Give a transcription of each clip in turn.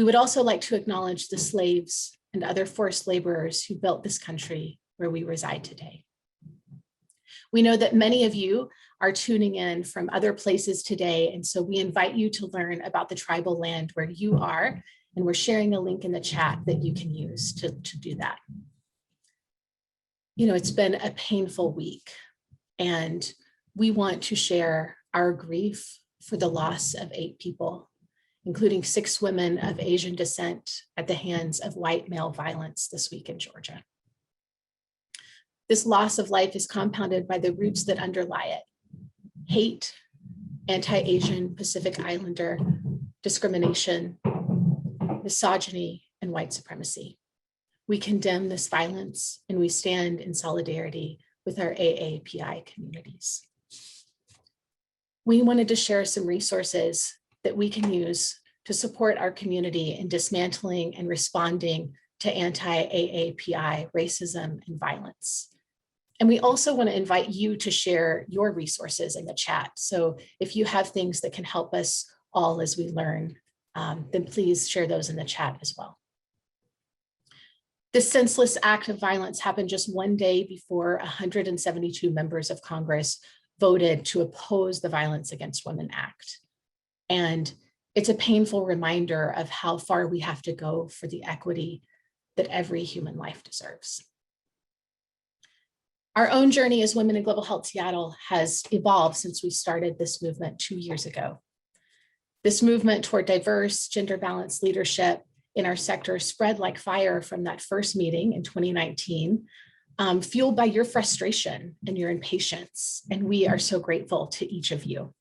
We would also like to acknowledge the slaves and other forced laborers who built this country where we reside today. We know that many of you are tuning in from other places today, and so we invite you to learn about the tribal land where you are, and we're sharing a link in the chat that you can use to do that. You know, it's been a painful week, and we want to share our grief for the loss of 8 people, including 6 women of Asian descent at the hands of white male violence this week in Georgia. This loss of life is compounded by the roots that underlie it: hate, anti-Asian Pacific Islander discrimination, misogyny, and white supremacy. We condemn this violence, and we stand in solidarity with our AAPI communities. We wanted to share some resources that we can use to support our community in dismantling and responding to anti-AAPI racism and violence. And we also want to invite you to share your resources in the chat. So if you have things that can help us all as we learn, then please share those in the chat as well. This senseless act of violence happened just one day before 172 members of Congress voted to oppose the Violence Against Women Act. And it's a painful reminder of how far we have to go for the equity that every human life deserves. Our own journey as Women in Global Health Seattle has evolved since we started this movement 2 years ago. This movement toward diverse, gender-balanced leadership in our sector spread like fire from that first meeting in 2019, fueled by your frustration and your impatience, and we are so grateful to each of you.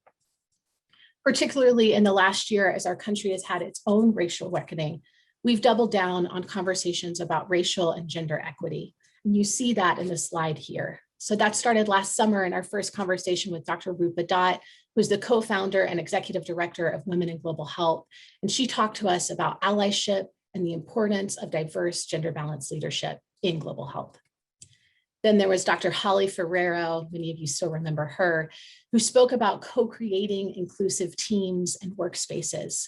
Particularly in the last year, as our country has had its own racial reckoning, we've doubled down on conversations about racial and gender equity. And you see that in the slide here. So that started last summer in our first conversation with Dr. Rupa Dutt, who's the co-founder and executive director of Women in Global Health. And she talked to us about allyship and the importance of diverse gender-balanced leadership in global health. Then there was Dr. Holly Ferrero, many of you still remember her, who spoke about co-creating inclusive teams and workspaces.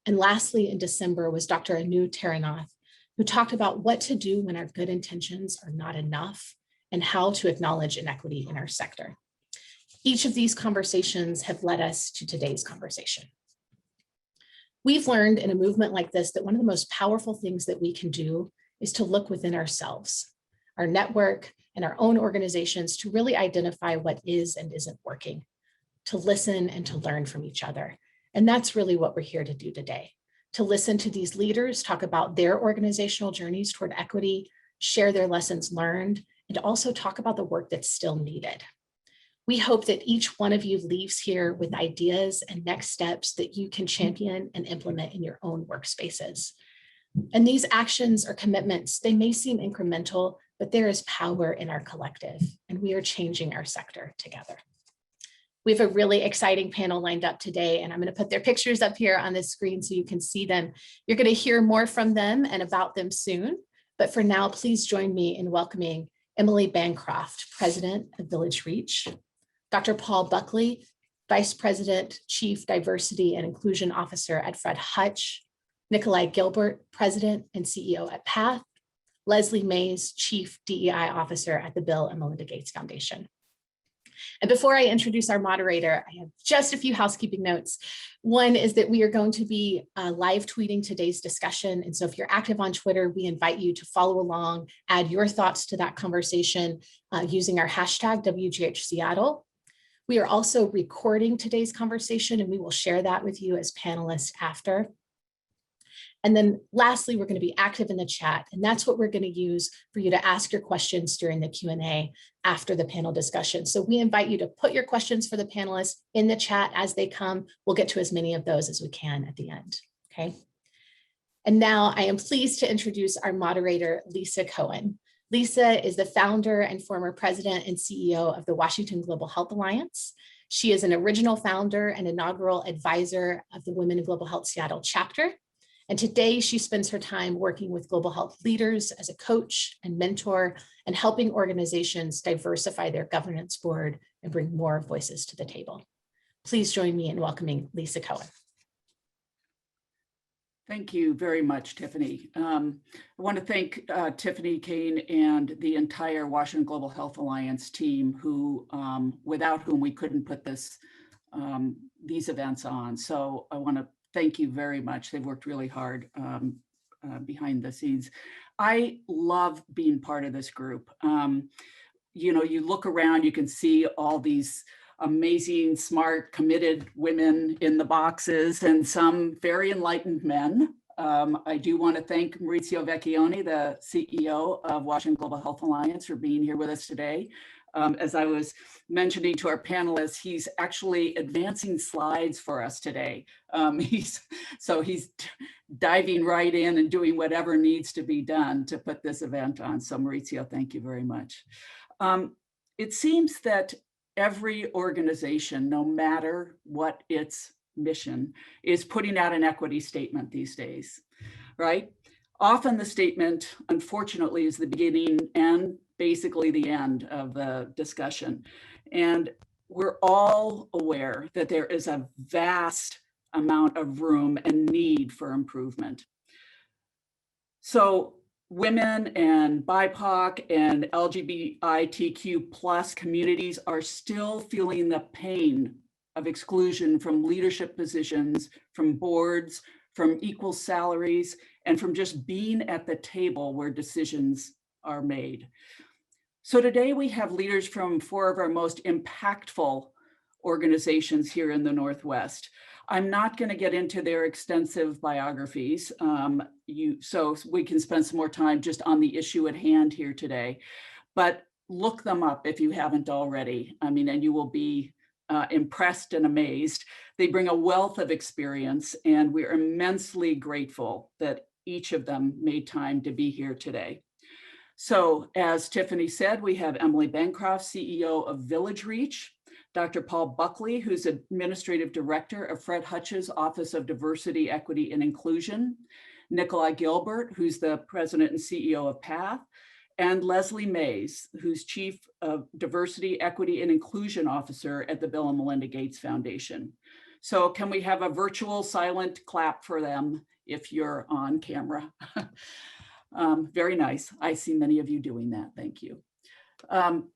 And lastly, in December was Dr. Anu Taranath, who talked about what to do when our good intentions are not enough and how to acknowledge inequity in our sector. Each of these conversations have led us to today's conversation. We've learned in a movement like this that one of the most powerful things that we can do is to look within ourselves, our network, and our own organizations to really identify what is and isn't working, to listen and to learn from each other. And that's really what we're here to do today, to listen to these leaders talk about their organizational journeys toward equity, share their lessons learned, and also talk about the work that's still needed. We hope that each one of you leaves here with ideas and next steps that you can champion and implement in your own workspaces. And these actions or commitments, they may seem incremental, but there is power in our collective, and we are changing our sector together. We have a really exciting panel lined up today, and I'm going to put their pictures up here on the screen so you can see them. You're going to hear more from them and about them soon, but for now, please join me in welcoming Emily Bancroft, President of VillageReach, Dr. Paul Buckley, Vice President, Chief Diversity and Inclusion Officer at Fred Hutch, Nikolaj Gilbert, President and CEO at PATH, Leslie Mays, Chief DEI Officer at the Bill and Melinda Gates Foundation. And before I introduce our moderator, I have just a few housekeeping notes. One is that we are going to be live tweeting today's discussion. And so if you're active on Twitter, we invite you to follow along, add your thoughts to that conversation using our hashtag WGH Seattle. We are also recording today's conversation, and we will share that with you as panelists after. And then lastly, we're going to be active in the chat, and that's what we're going to use for you to ask your questions during the Q&A after the panel discussion. So we invite you to put your questions for the panelists in the chat as they come. We'll get to as many of those as we can at the end, okay? And now I am pleased to introduce our moderator, Lisa Cohen. Lisa is the founder and former president and CEO of the Washington Global Health Alliance. She is an original founder and inaugural advisor of the Women in Global Health Seattle chapter. And today she spends her time working with global health leaders as a coach and mentor and helping organizations diversify their governance board and bring more voices to the table. Please join me in welcoming Lisa Cohen. Thank you very much, Tiffany. I want to thank Tiffany Kane and the entire Washington Global Health Alliance team, who, without whom we couldn't put these events on. So I want to thank you very much. They've worked really hard behind the scenes. I love being part of this group. You know, you look around, you can see all these amazing, smart, committed women in the boxes and some very enlightened men. I do want to thank Maurizio Vecchione, the CEO of Washington Global Health Alliance, for being here with us today. As I was mentioning to our panelists, he's actually advancing slides for us today. He's diving right in and doing whatever needs to be done to put this event on. So Maurizio, thank you very much. It seems that every organization, no matter what its mission, is putting out an equity statement these days, right? Often the statement, unfortunately, is the beginning and basically the end of the discussion. And we're all aware that there is a vast amount of room and need for improvement. So women and BIPOC and LGBTQ plus communities are still feeling the pain of exclusion from leadership positions, from boards, from equal salaries, and from just being at the table where decisions are made. So today we have leaders from 4 of our most impactful organizations here in the Northwest. I'm not going to get into their extensive biographies, so we can spend some more time just on the issue at hand here today. But look them up if you haven't already. I mean, and you will be impressed and amazed. They bring a wealth of experience, and we're immensely grateful that each of them made time to be here today. So as Tiffany said, we have Emily Bancroft, CEO of VillageReach, Dr. Paul Buckley, who's Administrative Director of Fred Hutch's Office of Diversity, Equity, and Inclusion, Nikolaj Gilbert, who's the President and CEO of PATH, and Leslie Mays, who's Chief of Diversity, Equity, and Inclusion Officer at the Bill and Melinda Gates Foundation. So can we have a virtual silent clap for them if you're on camera? Very nice. I see many of you doing that. Thank you.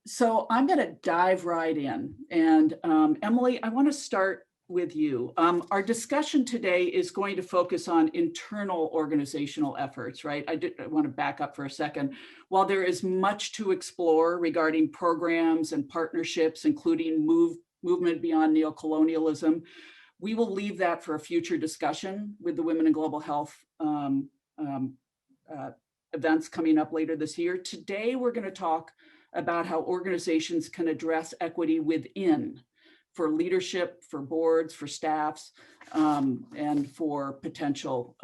So I'm going to dive right in. And Emily, I want to start with you. Our discussion today is going to focus on internal organizational efforts, right? I want to back up for a second. While there is much to explore regarding programs and partnerships, including movement beyond neocolonialism, we will leave that for a future discussion with the Women in Global Health events coming up later this year. Today, we're going to talk about how organizations can address equity within, for leadership, for boards, for staffs, and for potential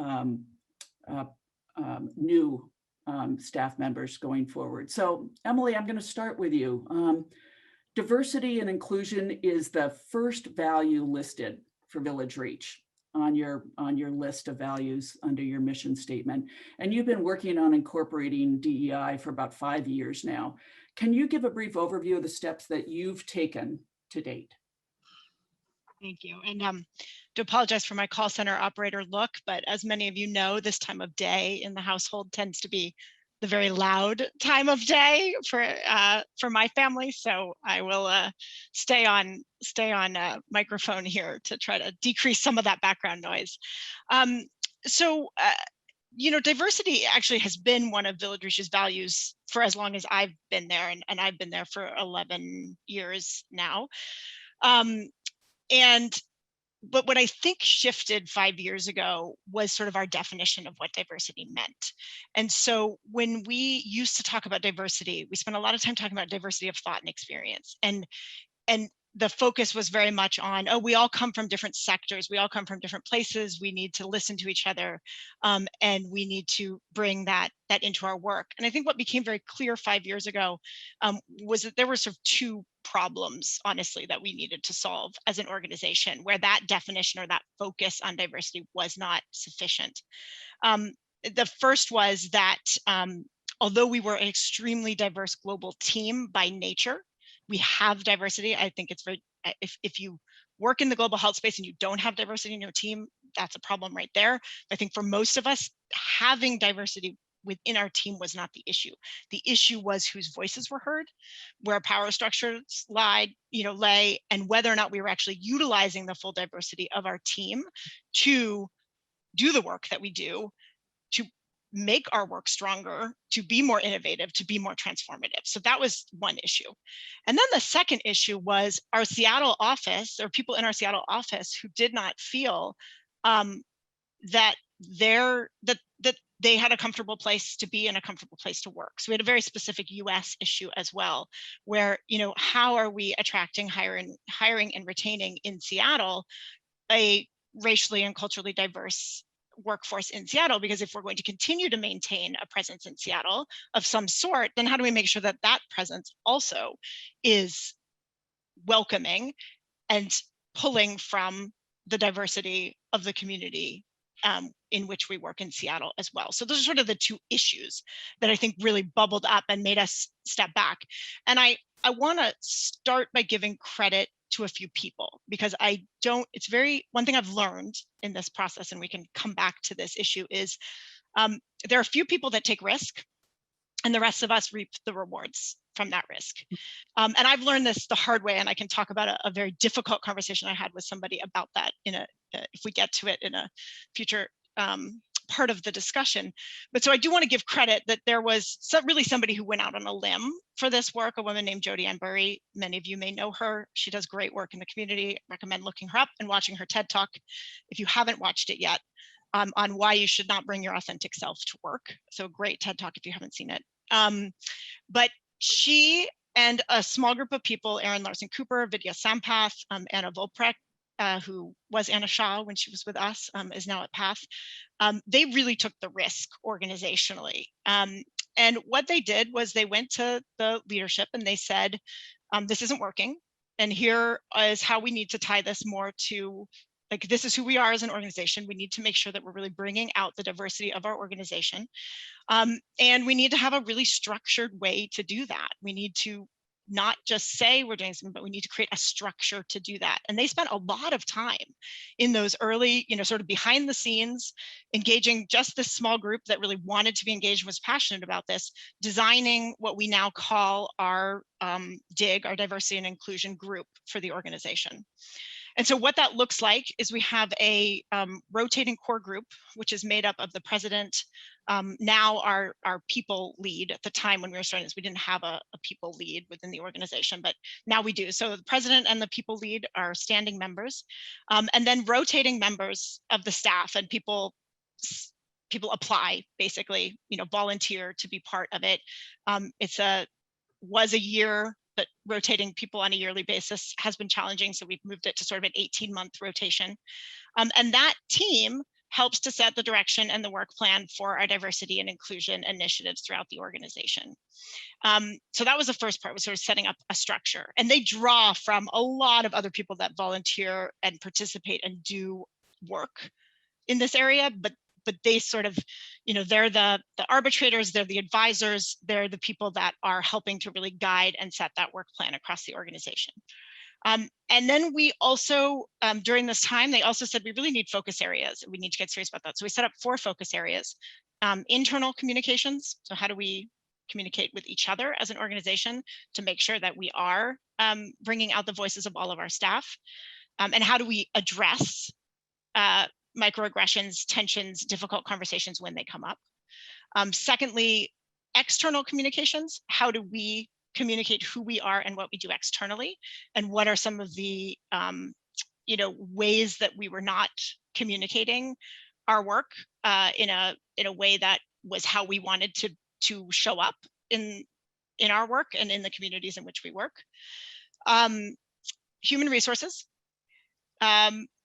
new staff members going forward. So Emily, I'm going to start with you. Diversity and inclusion is the first value listed for VillageReach on your list of values under your mission statement. And you've been working on incorporating DEI for about 5 years now. Can you give a brief overview of the steps that you've taken to date? Thank you. And to apologize for my call center operator look, but as many of you know, this time of day in the household tends to be the very loud time of day for my family. So I will stay on microphone here to try to decrease some of that background noise. You know, diversity actually has been one of VillageReach's values for as long as I've been there, and I've been there for 11 years now. But what I think shifted 5 years ago was sort of our definition of what diversity meant. And so when we used to talk about diversity, we spent a lot of time talking about diversity of thought and experience. And the focus was very much on, oh, we all come from different sectors, we all come from different places, we need to listen to each other, and we need to bring that into our work. And I think what became very clear 5 years ago was that there were sort of 2 problems, honestly, that we needed to solve as an organization, where that definition or that focus on diversity was not sufficient. The first was that although we were an extremely diverse global team by nature, we have diversity. I think it's very, if you work in the global health space and you don't have diversity in your team, that's a problem right there. I think for most of us, having diversity within our team was not the issue. The issue was whose voices were heard, where power structures lay, and whether or not we were actually utilizing the full diversity of our team to do the work that we do, to make our work stronger, to be more innovative, to be more transformative. So that was one issue. And then the second issue was our Seattle office, or people in our Seattle office who did not feel that they had a comfortable place to be and a comfortable place to work. So we had a very specific US issue as well, where, how are we attracting, hiring and retaining in Seattle a racially and culturally diverse workforce in Seattle? Because if we're going to continue to maintain a presence in Seattle of some sort, then how do we make sure that that presence also is welcoming and pulling from the diversity of the community in which we work in Seattle as well? So those are sort of the two issues that I think really bubbled up and made us step back. And I want to start by giving credit to a few people, because one thing I've learned in this process, and we can come back to this issue, is there are a few people that take risk, and the rest of us reap the rewards from that risk. And I've learned this the hard way, and I can talk about a very difficult conversation I had with somebody about that if we get to it in a future part of the discussion. But so I do want to give credit that there was really somebody who went out on a limb for this work, a woman named Jodi Ann Burry. Many of you may know her. She does great work in the community. I recommend looking her up and watching her TED Talk if you haven't watched it yet, on why you should not bring your authentic self to work. So great TED Talk if you haven't seen it. But she and a small group of people, Erin Larson Cooper, Vidya Sampath, Anna Volprecht, who was Anna Shaw when she was with us, is now at PATH. They really took the risk organizationally. And what they did was they went to the leadership and they said, this isn't working. And here is how we need to tie this more to, like, this is who we are as an organization. We need to make sure that we're really bringing out the diversity of our organization. And we need to have a really structured way to do that. We need to not just say we're doing something, but we need to create a structure to do that. And they spent a lot of time in those early, sort of behind the scenes, engaging just this small group that really wanted to be engaged and was passionate about this, designing what we now call our DIG, our diversity and inclusion group for the organization. And so what that looks like is we have a rotating core group, which is made up of the president, now our people lead. At the time when we were starting this, we didn't have a people lead within the organization, but now we do. So the president and the people lead are standing members, and then rotating members of the staff, and people apply, basically, volunteer to be part of it. Was a year, but rotating people on a yearly basis has been challenging. So we've moved it to sort of an 18-month rotation. And that team helps to set the direction and the work plan for our diversity and inclusion initiatives throughout the organization. So that was the first part, was sort of setting up a structure. And they draw from a lot of other people that volunteer and participate and do work in this area, but they sort of, they're the arbitrators, they're the advisors, they're the people that are helping to really guide and set that work plan across the organization. And then we also, during this time, they also said we really need focus areas. We need to get serious about that. So we set up 4 focus areas. Internal communications. So how do we communicate with each other as an organization to make sure that we are bringing out the voices of all of our staff? And how do we address microaggressions, tensions, difficult conversations when they come up? Secondly, external communications. How do we communicate who we are and what we do externally? And what are some of the ways that we were not communicating our work in a way that was how we wanted to show up in our work and in the communities in which we work? Human resources.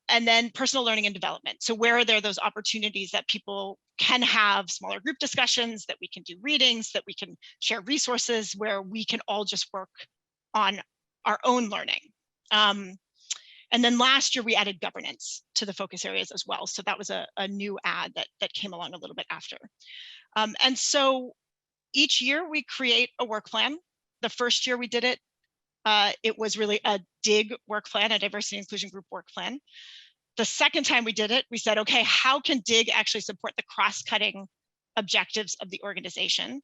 And then personal learning and development. So where are there those opportunities that people can have smaller group discussions, that we can do readings, that we can share resources, where we can all just work on our own learning. And then last year we added governance to the focus areas as well. So that was a new add that came along a little bit after. And so each year we create a work plan. The first year we did it, it was really a DIG work plan, a diversity inclusion group work plan. The second time we did it, we said, okay, how can DIG actually support the cross-cutting objectives of the organization?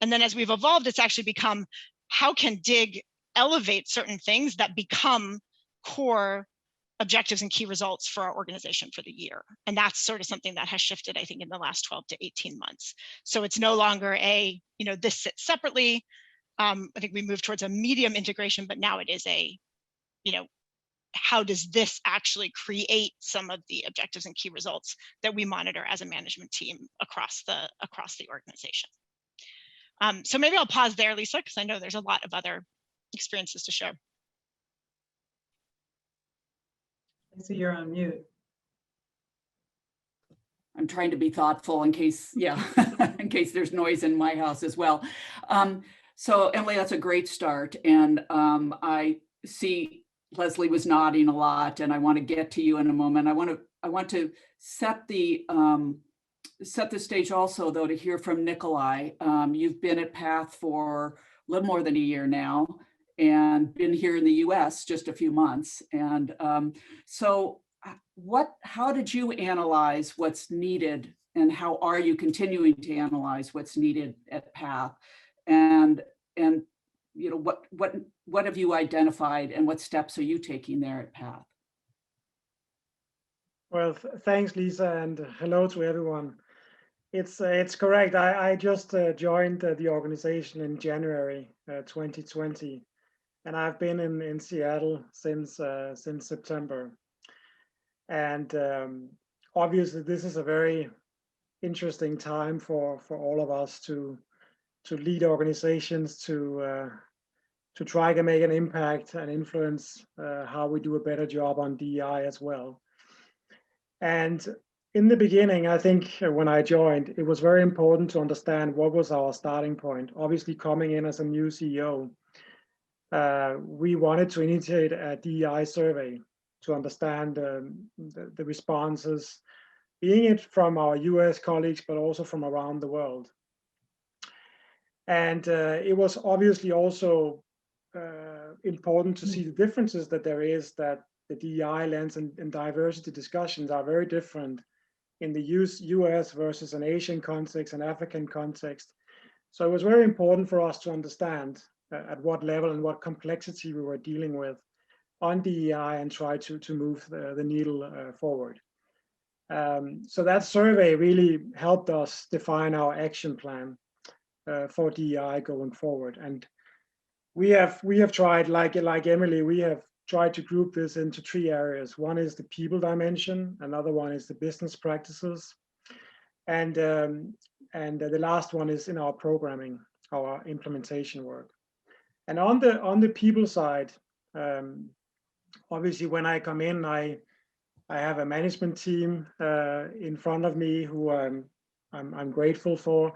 And then as we've evolved, it's actually become, how can DIG elevate certain things that become core objectives and key results for our organization for the year? And that's sort of something that has shifted, I think, in the last 12 to 18 months. So it's no longer a, this sits separately. I think we moved towards a medium integration, but now it is a, how does this actually create some of the objectives and key results that we monitor as a management team across the organization? So maybe I'll pause there, Lisa, because I know there's a lot of other experiences to share. Lisa, you're on mute. I'm trying to be thoughtful in case, in case there's noise in my house as well. So Emily, that's a great start. And I see Leslie was nodding a lot, and I want to get to you in a moment. I want to set the stage also, though, to hear from Nikolaj. You've been at PATH for a little more than a year now, and been here in the U.S. just a few months. And so, how did you analyze what's needed, and how are you continuing to analyze what's needed at PATH? And what have you identified, and what steps are you taking there at PATH? Well, thanks, Lisa, and hello to everyone. It's correct. I just joined the organization in January 2020, and I've been in Seattle since September. And obviously, this is a very interesting time for all of us to lead organizations, to try to make an impact and influence how we do a better job on DEI as well. And in the beginning, I think when I joined, it was very important to understand what was our starting point. Obviously, coming in as a new CEO, we wanted to initiate a DEI survey to understand the responses, being it from our US colleagues, but also from around the world. And it was obviously also important to see the differences that there is, that the DEI lens and diversity discussions are very different in the US versus an Asian context, an African context. So it was very important for us to understand at what level and what complexity we were dealing with on DEI, and try to move the needle forward. So that survey really helped us define our action plan for DEI going forward. And we have tried, like Emily, we have tried to group this into 3 areas. One is the people dimension, another one is the business practices, and the last one is in our programming, our implementation work. And on the people side, obviously when I come in, I have a management team in front of me who I'm grateful for,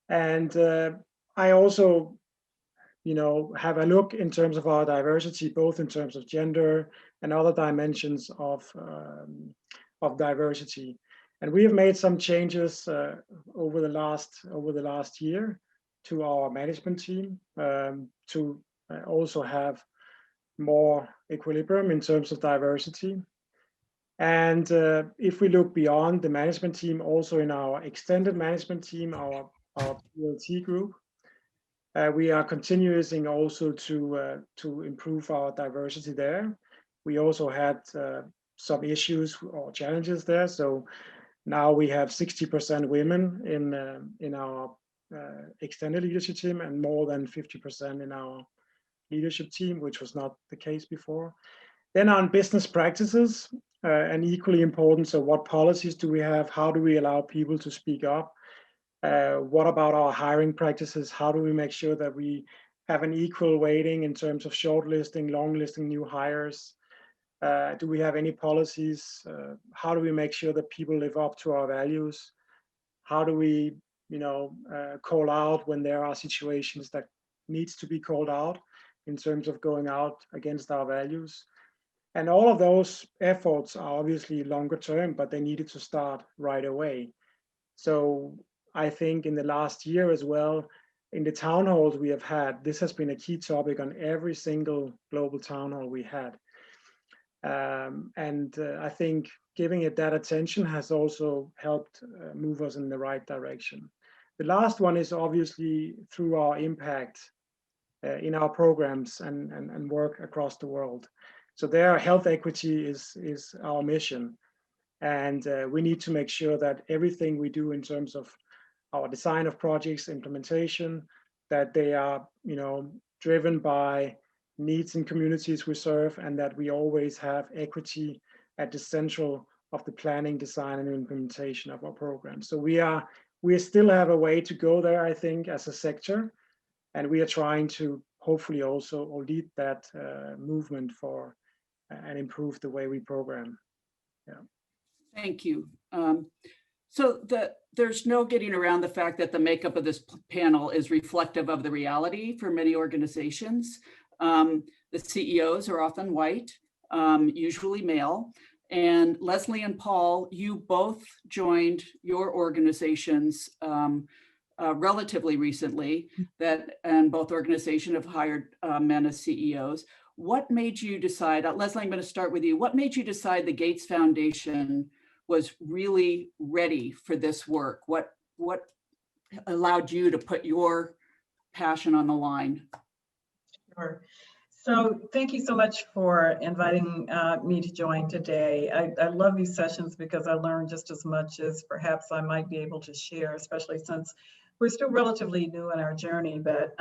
and I also have a look in terms of our diversity, both in terms of gender and other dimensions of diversity. And we have made some changes over the last year to our management team to also have more equilibrium in terms of diversity. And if we look beyond the management team, also in our extended management team, our PLT group, we are continuing also to improve our diversity there. We also had some issues or challenges there. So now we have 60% women in our extended leadership team, and more than 50% in our leadership team, which was not the case before. Then on business practices, and equally important, so what policies do we have? How do we allow people to speak up? What about our hiring practices? How do we make sure that we have an equal weighting in terms of shortlisting, longlisting new hires? Do we have any policies? How do we make sure that people live up to our values? How do we, call out when there are situations that needs to be called out in terms of going out against our values? And all of those efforts are obviously longer term, but they needed to start right away. So I think in the last year as well, in the town halls we have had, this has been a key topic on every single global town hall we had. I think giving it that attention has also helped move us in the right direction. The last one is obviously through our impact in our programs and work across the world. So there, health equity is our mission. And we need to make sure that everything we do in terms of our design of projects, implementation, that they are, driven by needs in communities we serve, and that we always have equity at the central of the planning, design, and implementation of our programs. So we still have a way to go there, I think, as a sector, and we are trying to hopefully also lead that movement for and improve the way we program. Yeah. Thank you. So there's no getting around the fact that the makeup of this panel is reflective of the reality for many organizations. The CEOs are often white, usually male. And Leslie and Paul, you both joined your organizations relatively recently, and both organizations have hired men as CEOs. What made you decide, Leslie, I'm going to start with you. What made you decide the Gates Foundation was really ready for this work? What allowed you to put your passion on the line? Sure. So thank you so much for inviting me to join today. I love these sessions because I learn just as much as perhaps I might be able to share, especially since we're still relatively new in our journey. But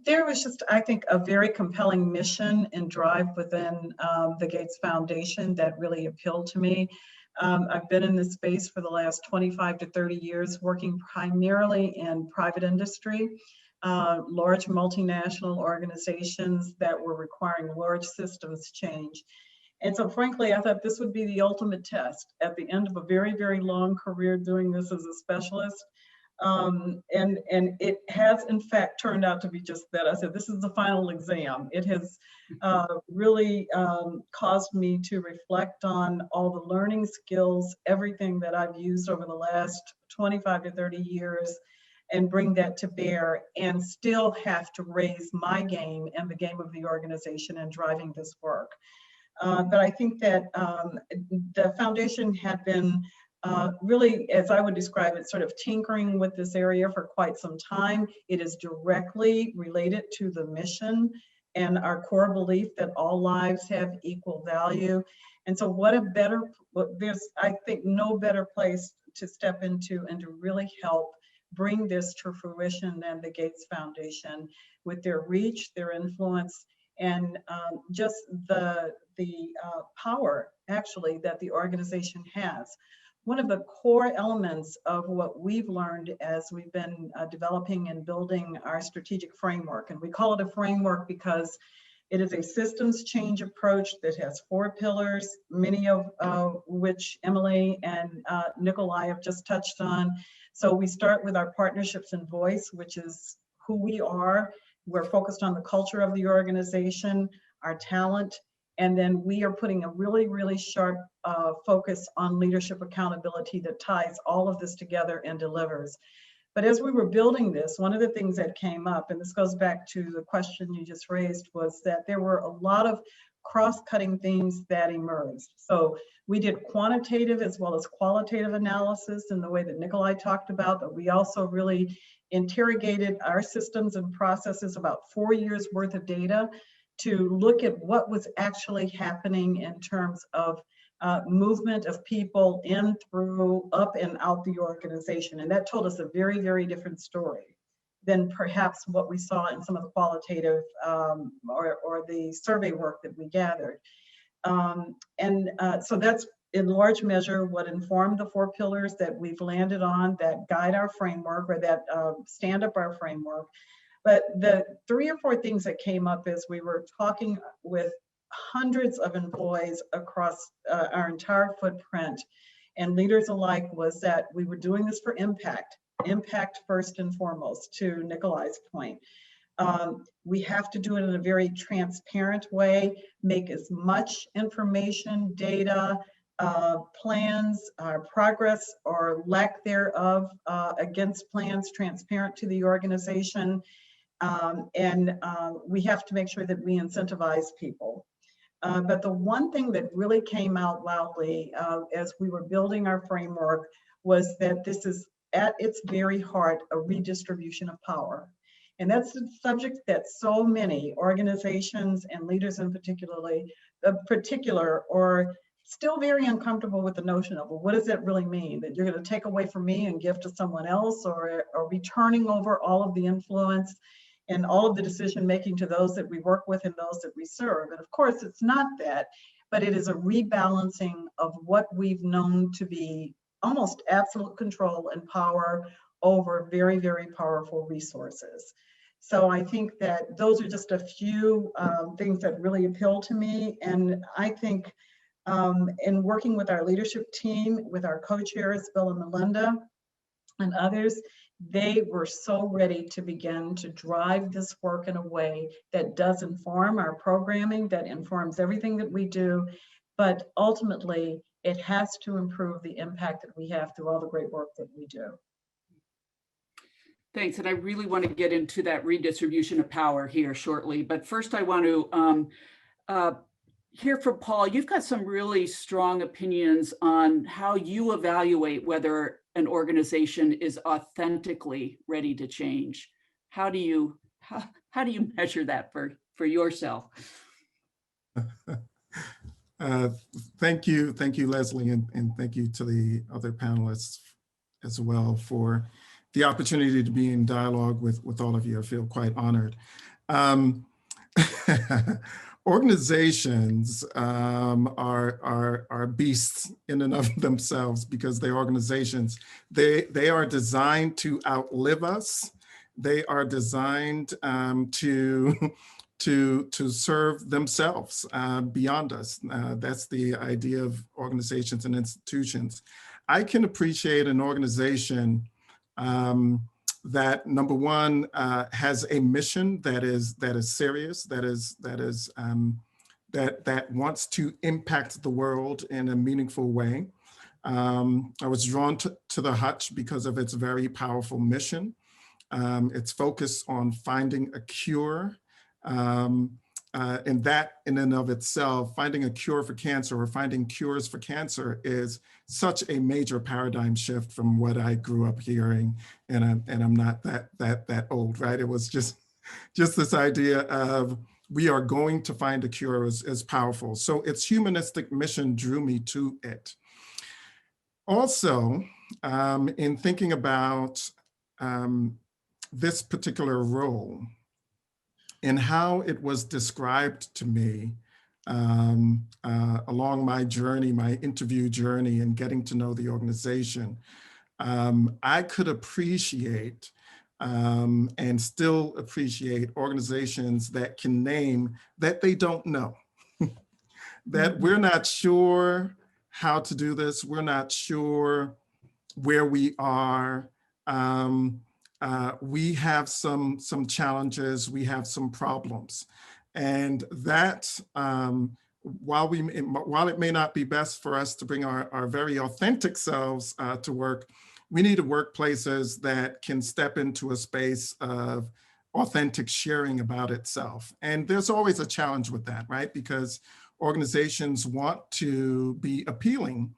there was just, I think, a very compelling mission and drive within the Gates Foundation that really appealed to me. I've been in this space for the last 25 to 30 years, working primarily in private industry, large multinational organizations that were requiring large systems change. And so frankly, I thought this would be the ultimate test at the end of a very, very long career doing this as a specialist. And it has in fact turned out to be just that. I said, this is the final exam. It has really caused me to reflect on all the learning skills, everything that I've used over the last 25 to 30 years, and bring that to bear, and still have to raise my game and the game of the organization in driving this work. But I think that the foundation had been really, as I would describe it, sort of tinkering with this area for quite some time. It is directly related to the mission and our core belief that all lives have equal value. And so there's, I think, no better place to step into and to really help bring this to fruition than the Gates Foundation, with their reach, their influence, and just the power, actually, that the organization has. One of the core elements of what we've learned as we've been developing and building our strategic framework, and we call it a framework because it is a systems change approach that has 4 pillars, many of which Emily and Nikolaj have just touched on. So we start with our partnerships and voice, which is who we are. We're focused on the culture of the organization, our talent, and then we are putting a really, really sharp focus on leadership accountability that ties all of this together and delivers. But as we were building this, one of the things that came up, and this goes back to the question you just raised, was that there were a lot of cross-cutting themes that emerged. So we did quantitative as well as qualitative analysis in the way that Nikolaj talked about, but we also really interrogated our systems and processes, about 4 years worth of data, to look at what was actually happening in terms of movement of people in, through, up, and out the organization. And that told us a very, very different story than perhaps what we saw in some of the qualitative or the survey work that we gathered. So that's in large measure what informed the 4 pillars that we've landed on that guide our framework, or that stand up our framework. But the 3 or 4 things that came up as we were talking with hundreds of employees across our entire footprint, and leaders alike, was that we were doing this for impact first and foremost, to Nikolaj's point. We have to do it in a very transparent way, make as much information, data, plans, progress or lack thereof against plans transparent to the organization. We have to make sure that we incentivize people. But the one thing that really came out loudly as we were building our framework was that this is at its very heart a redistribution of power. And that's a subject that so many organizations and leaders in particular are still very uncomfortable with the notion of, well, what does that really mean? That you're going to take away from me and give to someone else, or are we turning over all of the influence and all of the decision making to those that we work with and those that we serve? And of course, it's not that, but it is a rebalancing of what we've known to be almost absolute control and power over very, very powerful resources. So I think that those are just a few things that really appeal to me. And I think in working with our leadership team, with our co-chairs, Bill and Melinda and others, they were so ready to begin to drive this work in a way that does inform our programming, that informs everything that we do, but ultimately it has to improve the impact that we have through all the great work that we do. Thanks, and I really want to get into that redistribution of power here shortly, but first I want to hear from Paul. You've got some really strong opinions on how you evaluate whether an organization is authentically ready to change. How do you measure that for yourself? Thank you, Leslie, and thank you to the other panelists as well for the opportunity to be in dialogue with all of you. I feel quite honored. Organizations are beasts in and of themselves because they're organizations. They are designed to outlive us. They are designed to serve themselves beyond us. That's the idea of organizations and institutions. I can appreciate an organization that, number one, has a mission that is serious, that wants to impact the world in a meaningful way. I was drawn to the Hutch because of its very powerful mission. Its focus on finding a cure, and that in and of itself, finding a cure for cancer or finding cures for cancer is such a major paradigm shift from what I grew up hearing, and I'm not that old, right? It was just this idea of we are going to find a cure is powerful. So its humanistic mission drew me to it. Also, in thinking about this particular role and how it was described to me along my journey, my interview journey, and getting to know the organization, I could appreciate and still appreciate organizations that can name that they don't know, that we're not sure how to do this, we're not sure where we are. We have some challenges, we have some problems. And that, while it may not be best for us to bring our very authentic selves to work, we need workplaces that can step into a space of authentic sharing about itself. And there's always a challenge with that, right? Because organizations want to be appealing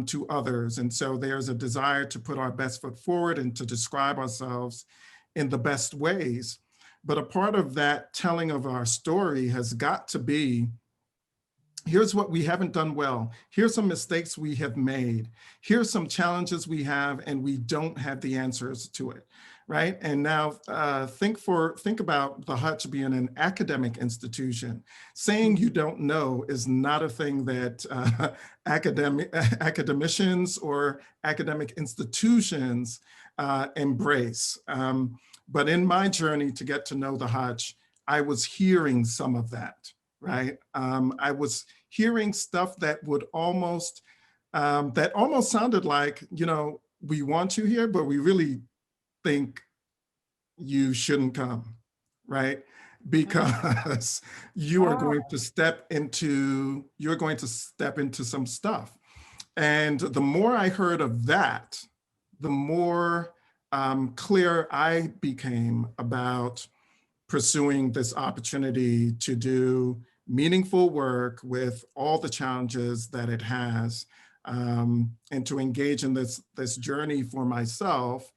to others. And so there's a desire to put our best foot forward and to describe ourselves in the best ways. But a part of that telling of our story has got to be, here's what we haven't done well. Here's some mistakes we have made. Here's some challenges we have, and we don't have the answers to it, right? And now think about the Hutch being an academic institution. Saying you don't know is not a thing that academicians or academic institutions embrace. But in my journey to get to know the Hutch, I was hearing some of that. Right, I was hearing stuff that would almost sounded like, you know, we want you here, but we really think you shouldn't come, right? Because you're going to step into some stuff. And the more I heard of that, the more clear I became about pursuing this opportunity to do meaningful work with all the challenges that it has, and to engage in this journey for myself,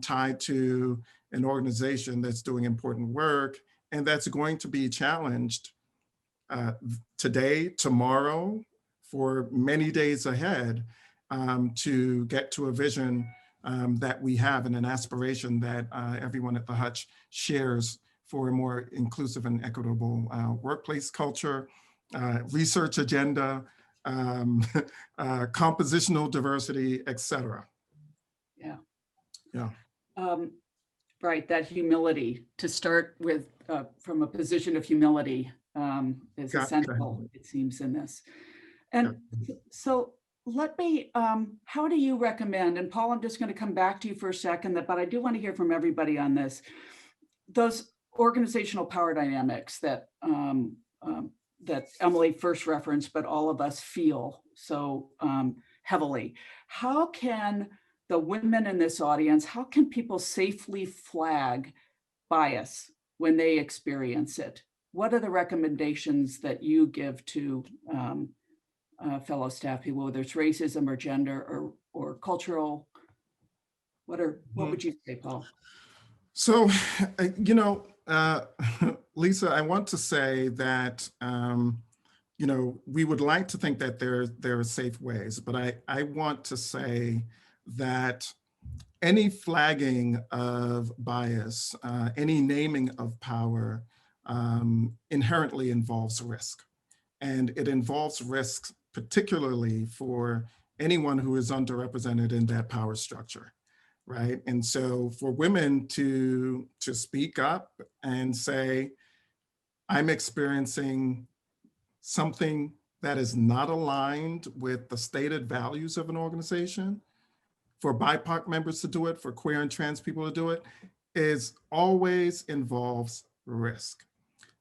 tied to an organization that's doing important work and that's going to be challenged today, tomorrow, for many days ahead, to get to a vision that we have and an aspiration that everyone at the Hutch shares for a more inclusive and equitable workplace culture, research agenda, compositional diversity, et cetera. Yeah. Yeah. Right, that humility, to start with from a position of humility is essential, it seems, in this. And so let me, how do you recommend, and Paul, I'm just going to come back to you for a second, but I do want to hear from everybody on this, those organizational power dynamics that that Emily first referenced, but all of us feel so heavily. How can the women in this audience, how can people safely flag bias when they experience it? What are the recommendations that you give to fellow staff people, whether it's racism or gender or cultural? What would you say, Paul? So, you know, Lisa, I want to say that, you know, we would like to think that there are safe ways, but I want to say that any flagging of bias, any naming of power, inherently involves risk. And it involves risks, particularly for anyone who is underrepresented in that power structure, right? And so for women to speak up and say, I'm experiencing something that is not aligned with the stated values of an organization, for BIPOC members to do it, for queer and trans people to do it, is always involves risk.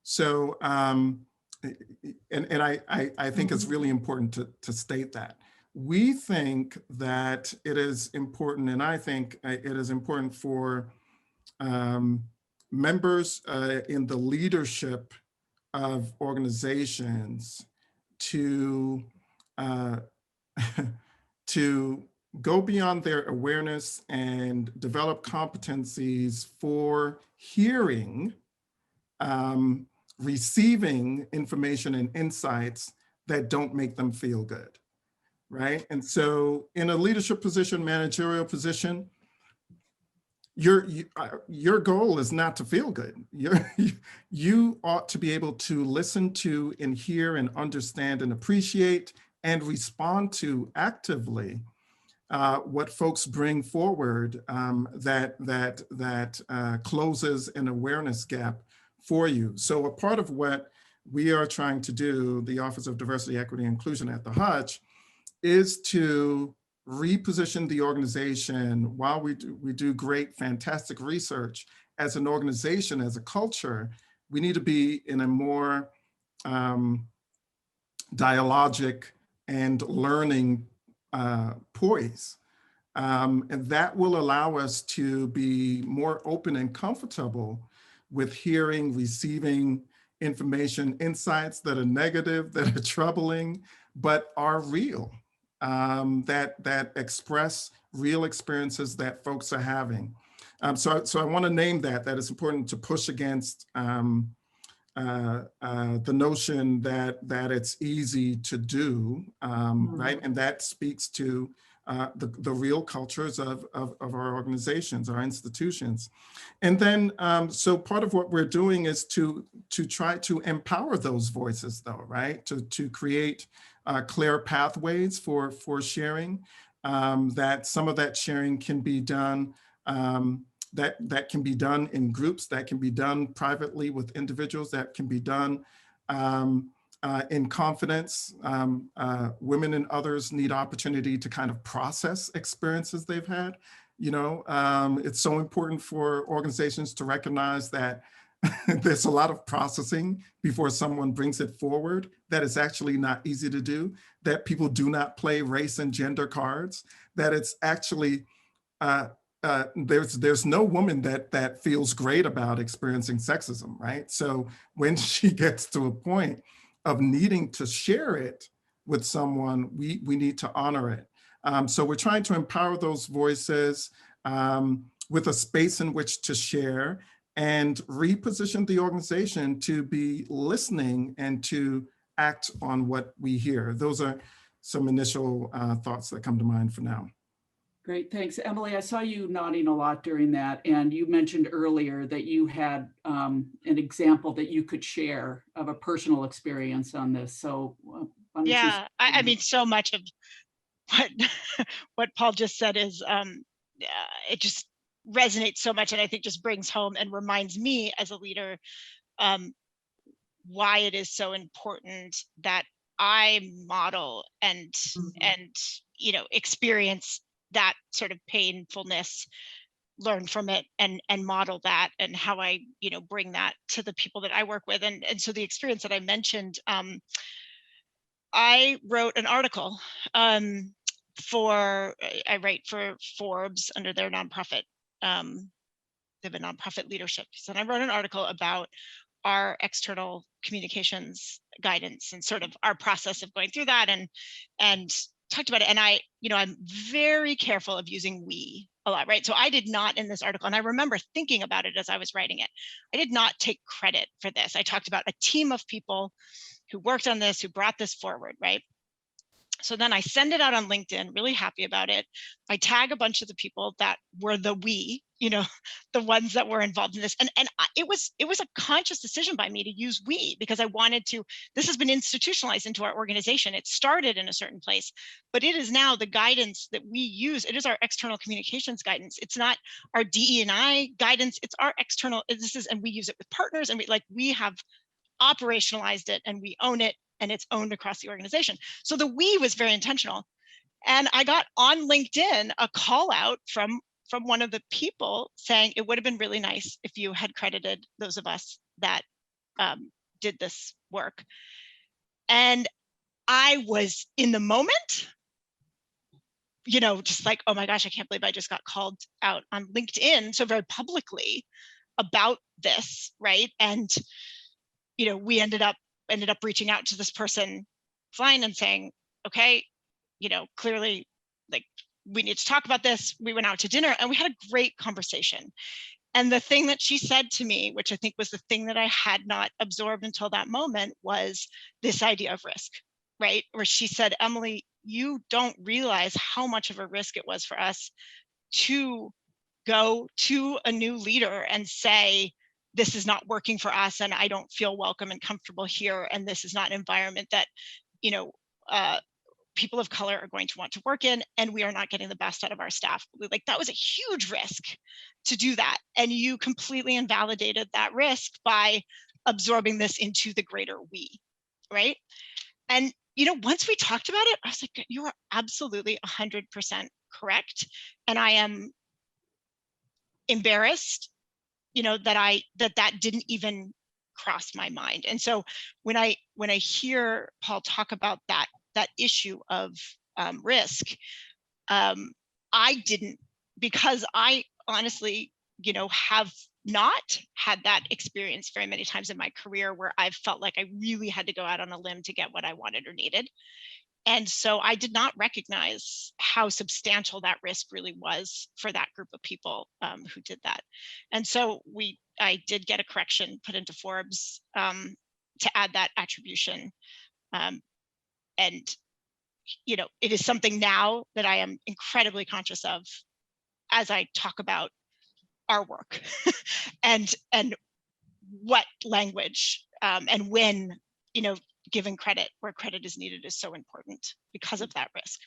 So, and I think it's really important to state that. We think that it is important, and I think it is important for members in the leadership of organizations to to go beyond their awareness and develop competencies for hearing, receiving information and insights that don't make them feel good, right? And so in a leadership position, managerial position, your goal is not to feel good. You ought to be able to listen to and hear and understand and appreciate and respond to actively what folks bring forward that closes an awareness gap for you. So a part of what we are trying to do, the Office of Diversity, Equity, and Inclusion at the Hutch, is to reposition the organization. While we do great, fantastic research as an organization, as a culture, we need to be in a more dialogic and learning poise. And that will allow us to be more open and comfortable with hearing, receiving information, insights that are negative, that are troubling, but are real, that express real experiences that folks are having. So I want to name that it's important to push against the notion that it's easy to do, right? And that speaks to the real cultures of our organizations, our institutions. And then, so part of what we're doing is to try to empower those voices though, right? To create clear pathways for sharing, that some of that sharing can be done, that can be done in groups, that can be done privately with individuals, that can be done in confidence. Women and others need opportunity to kind of process experiences they've had. You know, it's so important for organizations to recognize that there's a lot of processing before someone brings it forward that is actually not easy to do, that people do not play race and gender cards, that it's actually, there's no woman that feels great about experiencing sexism, right? So when she gets to a point of needing to share it with someone, we need to honor it. So we're trying to empower those voices with a space in which to share, and reposition the organization to be listening and to act on what we hear. Those are some initial thoughts that come to mind for now. Great, thanks. Emily, I saw you nodding a lot during that, and you mentioned earlier that you had an example that you could share of a personal experience on this. So why don't you Yeah, I mean, so much of what what Paul just said is it just resonates so much, and I think just brings home and reminds me as a leader why it is so important that I model and experience that sort of painfulness, learn from it, and model that, and how I bring that to the people that I work with. And so the experience that I mentioned, I wrote an article I write for Forbes under their nonprofit. They have a nonprofit leadership. So I wrote an article about our external communications guidance and sort of our process of going through that, and talked about it. And I'm very careful of using we a lot, right? So I did not in this article, and I remember thinking about it as I was writing it, I did not take credit for this. I talked about a team of people who worked on this, who brought this forward, right? So then I send it out on LinkedIn, really happy about it. I tag a bunch of the people that were the we, the ones that were involved in this. And it was a conscious decision by me to use we, because I wanted to, this has been institutionalized into our organization. It started in a certain place, but it is now the guidance that we use. It is our external communications guidance. It's not our DE&I guidance. It's our external, and we use it with partners, and we have operationalized it, and we own it, and it's owned across the organization. So the we was very intentional. And I got on LinkedIn a call out from one of the people saying it would have been really nice if you had credited those of us that did this work. And I was in the moment, just like, oh my gosh, I can't believe I just got called out on LinkedIn so very publicly about this, right? And we ended up reaching out to this person fine and saying, okay, clearly, like, we need to talk about this. We went out to dinner and we had a great conversation. And the thing that she said to me, which I think was the thing that I had not absorbed until that moment, was this idea of risk, right? Where she said, Emily, you don't realize how much of a risk it was for us to go to a new leader and say, this is not working for us, and I don't feel welcome and comfortable here, and this is not an environment that people of color are going to want to work in, and we are not getting the best out of our staff. Like, that was a huge risk to do that, and you completely invalidated that risk by absorbing this into the greater we, right? And once we talked about it, I was like, you are absolutely 100% correct, and I am embarrassed that didn't even cross my mind. And so when I hear Paul talk about that issue of risk, I didn't, because I honestly have not had that experience very many times in my career where I've felt like I really had to go out on a limb to get what I wanted or needed. And so I did not recognize how substantial that risk really was for that group of people who did that. And so I did get a correction put into Forbes to add that attribution. And it is something now that I am incredibly conscious of as I talk about our work and what language and when, giving credit where credit is needed is so important because of that risk.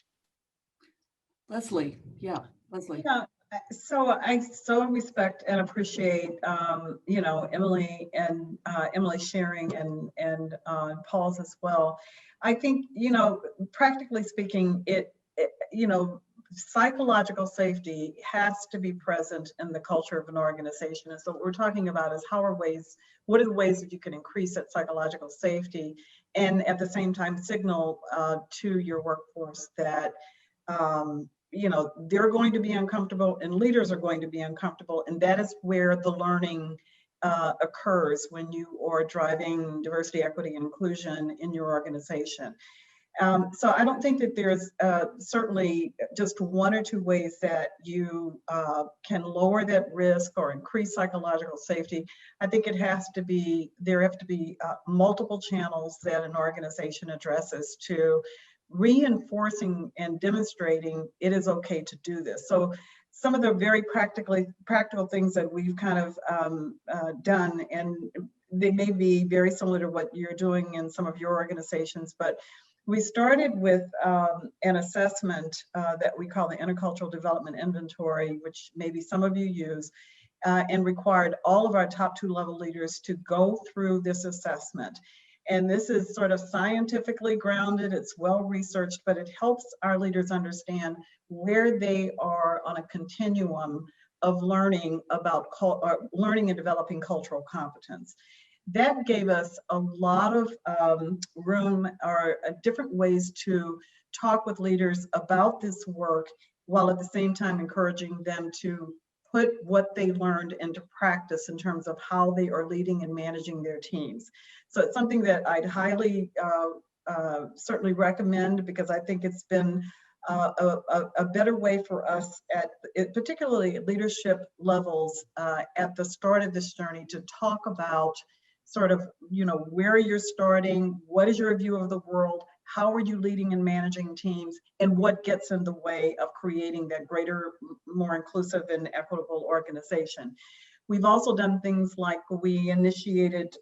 Leslie, yeah, Leslie. Yeah, so I so respect and appreciate, Emily and Emily's sharing and Paul's as well. I think, practically speaking, psychological safety has to be present in the culture of an organization. And so what we're talking about is what are the ways that you can increase that psychological safety and at the same time signal to your workforce that they're going to be uncomfortable and leaders are going to be uncomfortable. And that is where the learning occurs when you are driving diversity, equity, and inclusion in your organization. So I don't think that there's certainly just one or two ways that you can lower that risk or increase psychological safety. I think there have to be multiple channels that an organization addresses to reinforcing and demonstrating it is okay to do this. So some of the very practical things that we've kind of done, and they may be very similar to what you're doing in some of your organizations, but we started with an assessment that we call the Intercultural Development Inventory, which maybe some of you use, and required all of our top 2-level leaders to go through this assessment. And this is sort of scientifically grounded, it's well researched, but it helps our leaders understand where they are on a continuum of learning about learning and developing cultural competence. That gave us a lot of room or different ways to talk with leaders about this work, while at the same time encouraging them to put what they learned into practice in terms of how they are leading and managing their teams. So it's something that I'd highly certainly recommend, because I think it's been a better way for us particularly at leadership levels at the start of this journey to talk about sort of, where you're starting, what is your view of the world, how are you leading and managing teams, and what gets in the way of creating that greater, more inclusive and equitable organization. We've also done things like we initiated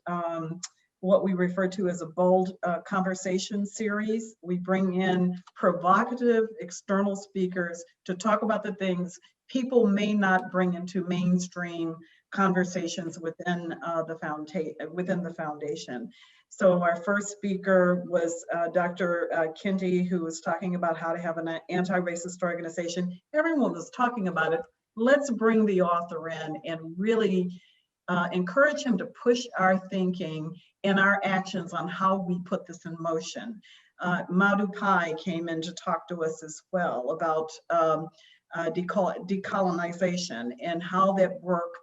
what we refer to as a bold conversation series. We bring in provocative external speakers to talk about the things people may not bring into mainstream conversations within the foundation. So our first speaker was Dr. Kinty, who was talking about how to have an anti-racist organization. Everyone was talking about it. Let's bring the author in and really encourage him to push our thinking and our actions on how we put this in motion. Madhu Pai came in to talk to us as well about decolonization and how that work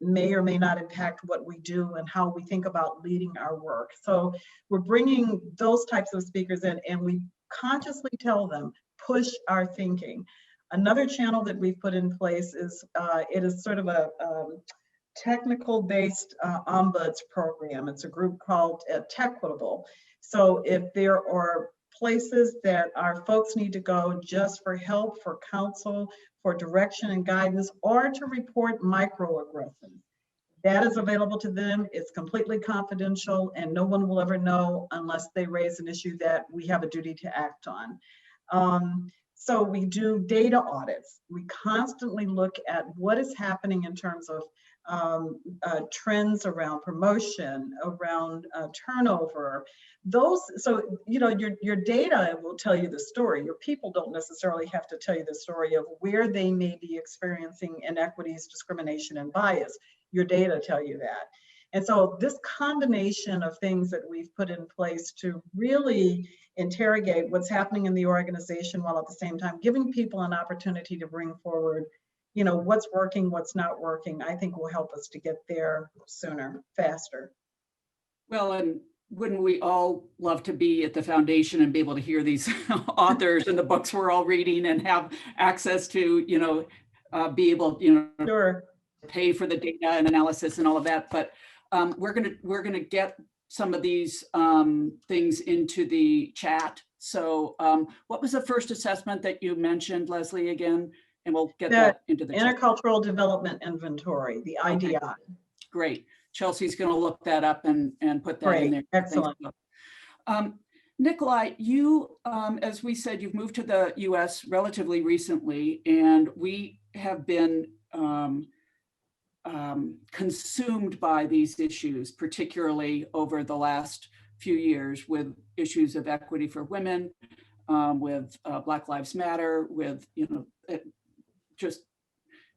may or may not impact what we do and how we think about leading our work. So we're bringing those types of speakers in, and we consciously tell them, push our thinking. Another channel that we've put in place is, it is sort of a technical-based ombuds program. It's a group called Techquitable. So if there are places that our folks need to go just for help, for counsel, for direction and guidance, or to report microaggressions, that is available to them. It's completely confidential, and no one will ever know unless they raise an issue that we have a duty to act on. So we do data audits. We constantly look at what is happening in terms of trends around promotion, around turnover. So your data will tell you the story. Your people don't necessarily have to tell you the story of where they may be experiencing inequities, discrimination, and bias. Your data tell you that. And so this combination of things that we've put in place to really interrogate what's happening in the organization, while at the same time giving people an opportunity to bring forward what's working, what's not working, I think will help us to get there sooner, faster. Well, and wouldn't we all love to be at the foundation and be able to hear these authors and the books we're all reading and have access to, be able, Sure. pay for the data and analysis and all of that. But we're gonna get some of these things into the chat. So what was the first assessment that you mentioned, Leslie, again? And we'll get that into the Intercultural Development Inventory, the IDI. Okay. Great. Chelsea's going to look that up and put that in there. Excellent. Nikolaj, you, as we said, you've moved to the US relatively recently, and we have been consumed by these issues, particularly over the last few years with issues of equity for women, with Black Lives Matter, with, you know,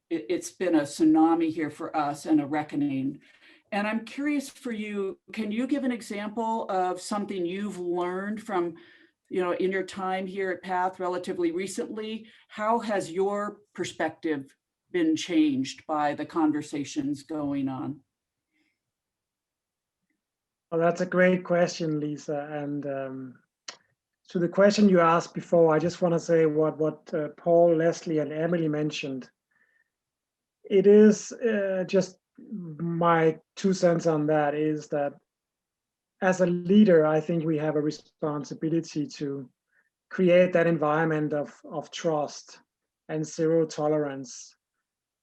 it's been a tsunami here for us and a reckoning. And I'm curious for you, can you give an example of something you've learned from, you know, in your time here at PATH relatively recently? How has your perspective been changed by the conversations going on? Well, that's a great question, Lisa. And to the question you asked before, I just want to say what Paul, Leslie, and Emily mentioned. It is just my 2 cents on that is that as a leader, I think we have a responsibility to create that environment of trust and zero tolerance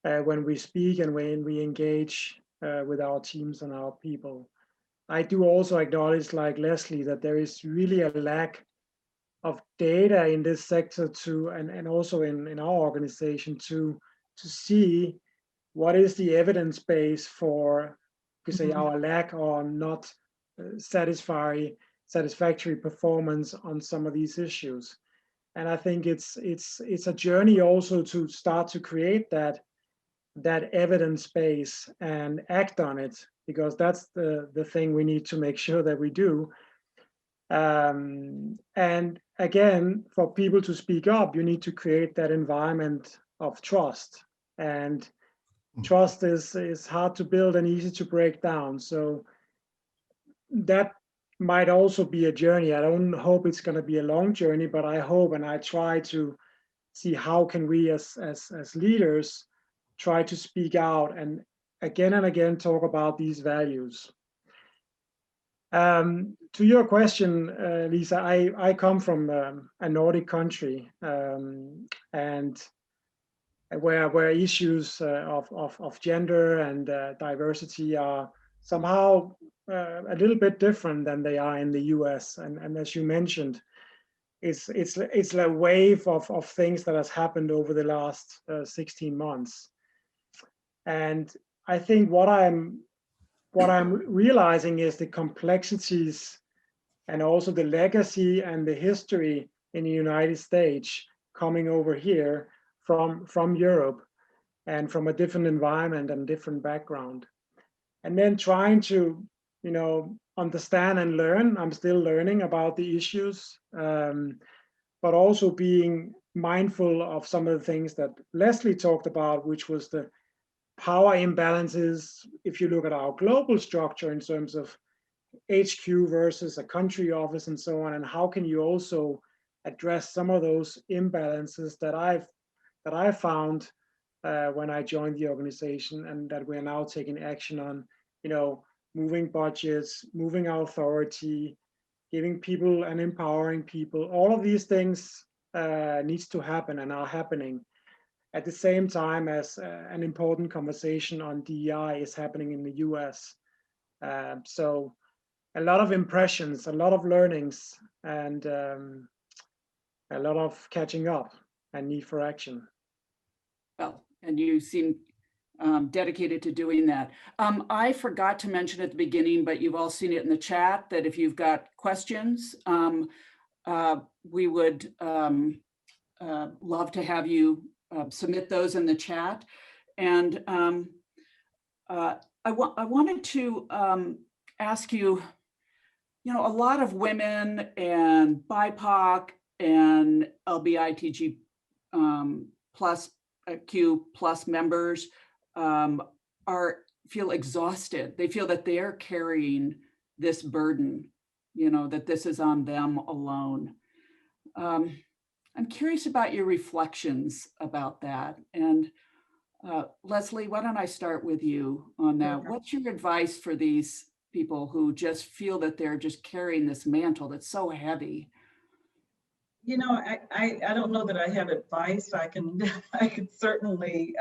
when we speak and when we engage with our teams and our people. I do also acknowledge, like Leslie, that there is really a lack of data in this sector and also in our organization to see what is the evidence base for, you say, our lack or not satisfactory performance on some of these issues. And I think it's a journey also to start to create that evidence base and act on it, because that's the thing we need to make sure that we do. And again, for people to speak up, you need to create that environment of trust. And trust is hard to build and easy to break down. So that might also be a journey. I don't hope it's going to be a long journey, but I hope and I try to see how can we as leaders try to speak out and again talk about these values. To your question, Lisa, I come from a Nordic country, and where issues of gender and diversity are somehow a little bit different than they are in the US. And as you mentioned, it's a wave of things that has happened over the last 16 months. And I think what I'm realizing is the complexities and also the legacy and the history in the United States coming over here from Europe and from a different environment and different background. And then trying to, you know, understand and learn. I'm still learning about the issues, but also being mindful of some of the things that Leslie talked about, which was the power imbalances. If you look at our global structure in terms of HQ versus a country office and so on, and how can you also address some of those imbalances that I found when I joined the organization, and that we're now taking action on, you know, moving budgets, moving our authority, giving people and empowering people. All of these things needs to happen and are happening at the same time as an important conversation on DEI is happening in the US. So a lot of impressions, a lot of learnings, and a lot of catching up and need for action. Well, and you seem dedicated to doing that. I forgot to mention at the beginning, but you've all seen it in the chat, that if you've got questions, we would love to have you submit those in the chat. And I wanted to ask you, you know, a lot of women and BIPOC and LBITG plus Q plus members feel exhausted. They feel that they're carrying this burden, you know, that this is on them alone. I'm curious about your reflections about that. And Leslie, why don't I start with you on that? Sure. What's your advice for these people who just feel that they're just carrying this mantle that's so heavy? You know, I don't know that I have advice. I could certainly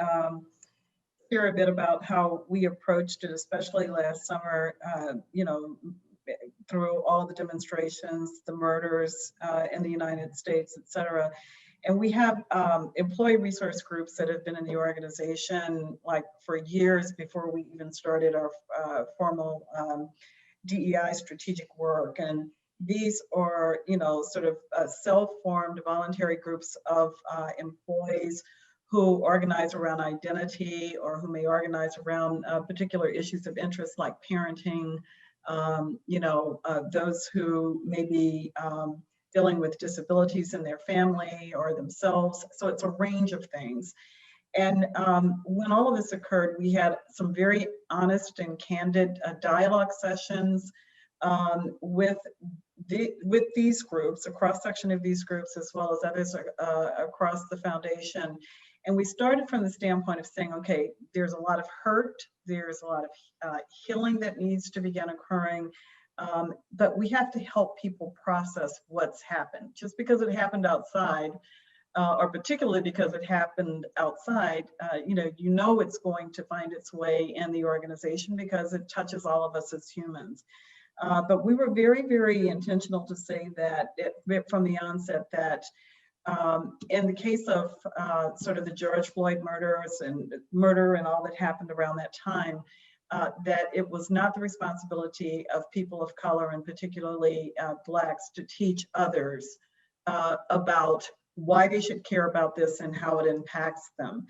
share a bit about how we approached it, especially last summer, you know, through all the demonstrations, the murders in the United States, et cetera. And we have employee resource groups that have been in the organization like for years before we even started our formal DEI strategic work. And these are, sort of self-formed voluntary groups of employees who organize around identity, or who may organize around particular issues of interest like parenting, those who may be dealing with disabilities in their family or themselves. So it's a range of things. And when all of this occurred, we had some very honest and candid dialogue sessions with these groups, a cross-section of these groups, as well as others across the foundation. And we started from the standpoint of saying, okay, there's a lot of hurt, there's a lot of healing that needs to begin occurring, but we have to help people process what's happened. Just because it happened outside, or particularly because it happened outside, it's going to find its way in the organization because it touches all of us as humans. But we were very, very intentional to say that from the onset that in the case of sort of the George Floyd murder and all that happened around that time, that it was not the responsibility of people of color, and particularly Blacks, to teach others about why they should care about this and how it impacts them.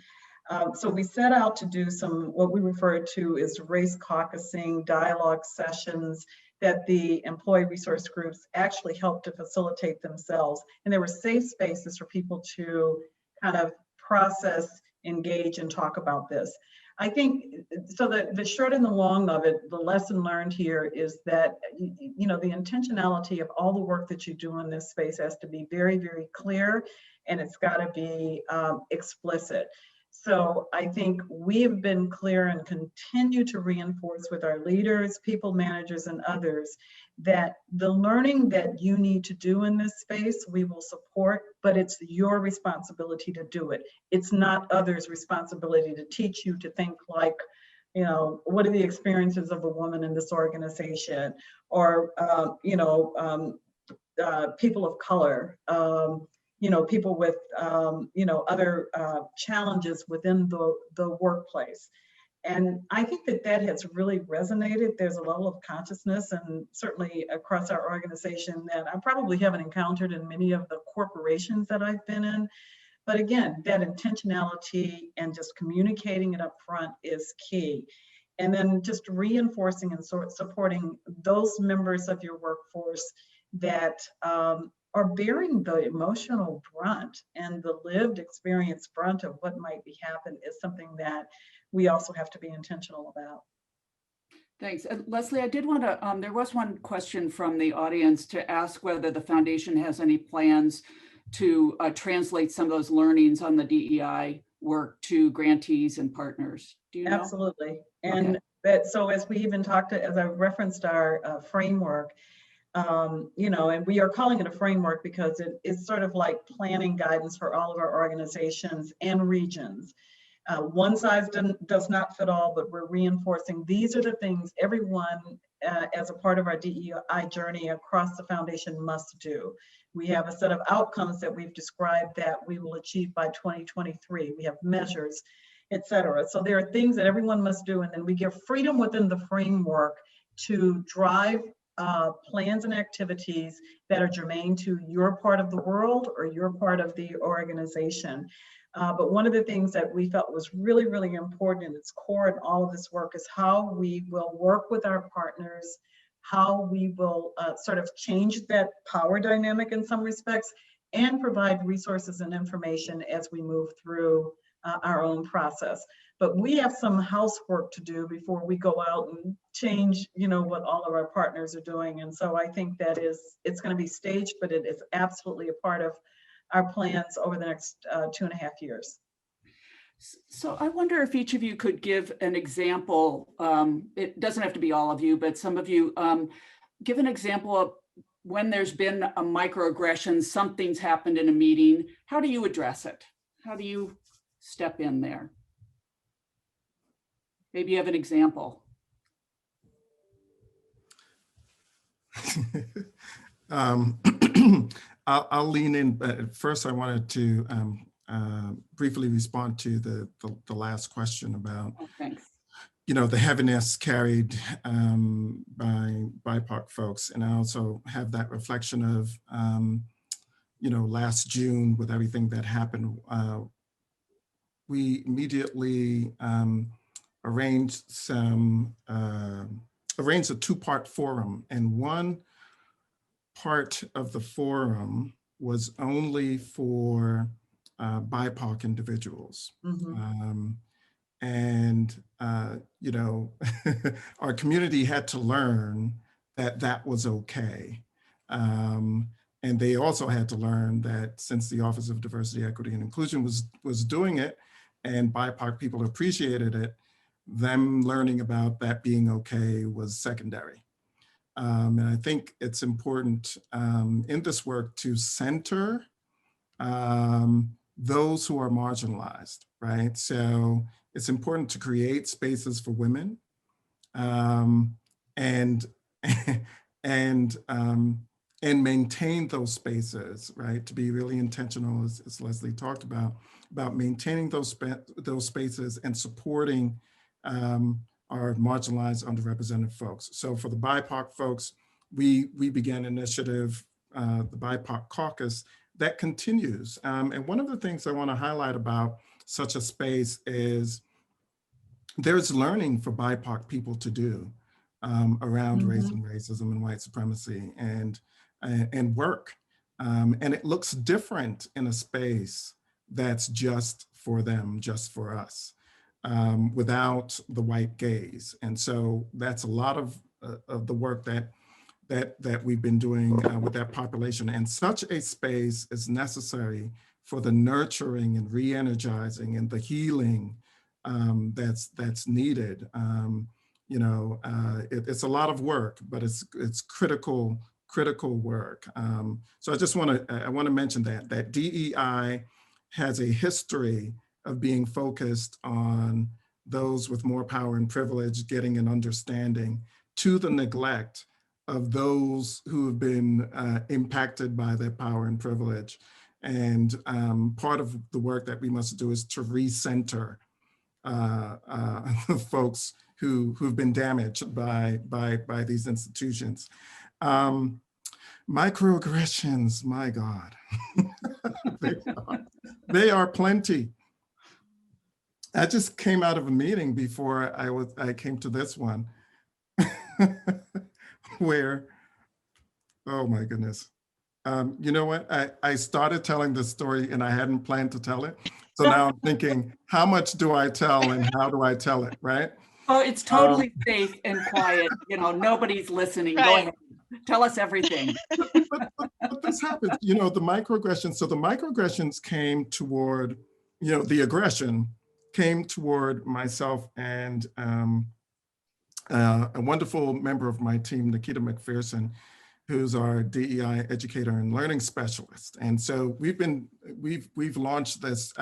So we set out to do what we refer to as race caucusing dialogue sessions that the employee resource groups actually helped to facilitate themselves. And there were safe spaces for people to kind of process, engage, and talk about this. I think, so the short and the long of it, the lesson learned here is that, the intentionality of all the work that you do in this space has to be very, very clear, and it's got to be explicit. So I think we have been clear and continue to reinforce with our leaders, people managers, and others that the learning that you need to do in this space, we will support, but it's your responsibility to do it. It's not others' responsibility to teach you to think like, what are the experiences of a woman in this organization, or, people of color, people with, other challenges within the workplace. And I think that has really resonated. There's a level of consciousness, and certainly across our organization, that I probably haven't encountered in many of the corporations that I've been in. But again, that intentionality and just communicating it up front is key. And then just reinforcing and supporting those members of your workforce that are bearing the emotional brunt and the lived experience brunt of what might be happening is something that we also have to be intentional about. Thanks. Leslie, I did want to, there was one question from the audience to ask whether the foundation has any plans to translate some of those learnings on the DEI work to grantees and partners. Do you know? Absolutely. And so as we even as I referenced our framework, and we are calling it a framework because it's sort of like planning guidance for all of our organizations and regions. One size does not fit all, but we're reinforcing these are the things everyone as a part of our DEI journey across the foundation must do. We have a set of outcomes that we've described that we will achieve by 2023. We have measures, et cetera. So there are things that everyone must do, and then we give freedom within the framework to drive plans and activities that are germane to your part of the world or your part of the organization. But one of the things that we felt was really, really important in its core in all of this work is how we will work with our partners, how we will sort of change that power dynamic in some respects, and provide resources and information as we move through our own process. But we have some housework to do before we go out and change, what all of our partners are doing. And so I think it's going to be staged, but it is absolutely a part of our plans over the next 2.5 years. So I wonder if each of you could give an example. It doesn't have to be all of you, but some of you give an example of when there's been a microaggression, something's happened in a meeting. How do you address it? How do you step in there? Maybe you have an example. I'll lean in, but first I wanted to briefly respond to the last question about you know, the heaviness carried by BIPOC folks. And I also have that reflection of, you know, last June with everything that happened. We immediately arranged a two-part forum, and one part of the forum was only for BIPOC individuals. And, you know, our community had to learn that that was okay. And they also had to learn that since the Office of Diversity, Equity, and Inclusion was doing it and BIPOC people appreciated it, them learning about that being okay was secondary. And I think it's important in this work to center those who are marginalized, right? So it's important to create spaces for women and maintain those spaces, right? To be really intentional, as Leslie talked about maintaining those spaces and supporting our marginalized, underrepresented folks. So for the BIPOC folks, we began an initiative, the BIPOC Caucus, that continues. And one of the things I want to highlight about such a space is there's learning for BIPOC people to do around race and racism and white supremacy and work. And it looks different in a space that's just for them, just for us, without the white gaze. And so that's a lot of the work that we've been doing with that population. And such a space is necessary for the nurturing and re-energizing and the healing that's needed. You know, it's a lot of work, but it's critical work. So I just want to mention that DEI has a history of being focused on those with more power and privilege getting an understanding, to the neglect of those who have been impacted by that power and privilege. And part of the work that we must do is to recenter folks who've been damaged by these institutions. Microaggressions, my God, they are plenty. I just came out of a meeting before I came to this one, where, oh my goodness. You know what? I started telling this story and I hadn't planned to tell it. So now I'm thinking, how much do I tell and how do I tell it, right? Oh, it's totally safe and quiet. You know, nobody's listening. Go ahead. Tell us everything. But this happens, you know, the microaggressions. So the microaggressions came toward, you know, the aggression came toward myself and a wonderful member of my team, Nikita McPherson, who's our DEI educator and learning specialist. And so we've launched this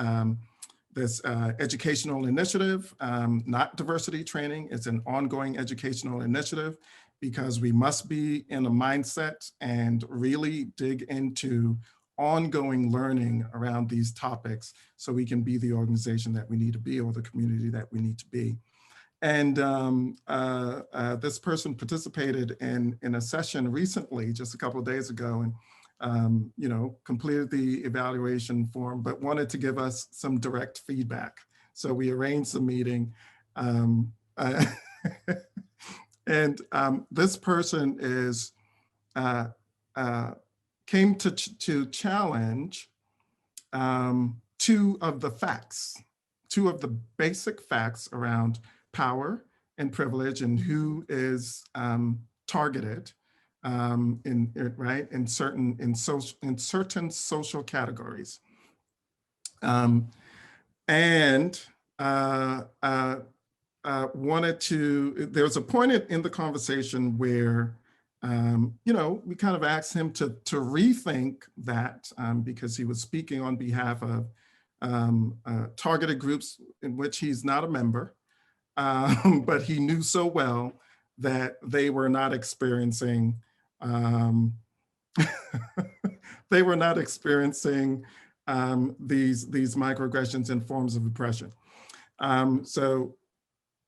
educational initiative, not diversity training. It's an ongoing educational initiative because we must be in a mindset and really dig into ongoing learning around these topics so we can be the organization that we need to be or the community that we need to be. And this person participated in a session recently, just a couple of days ago, and you know, completed the evaluation form, but wanted to give us some direct feedback. So we arranged the meeting. And this person came to challenge two of the basic facts around power and privilege and who is targeted in certain social categories, and wanted to. There was a point in the conversation where you know, we kind of asked him to rethink that because he was speaking on behalf of targeted groups in which he's not a member. But he knew so well that they were not experiencing these microaggressions and forms of oppression. So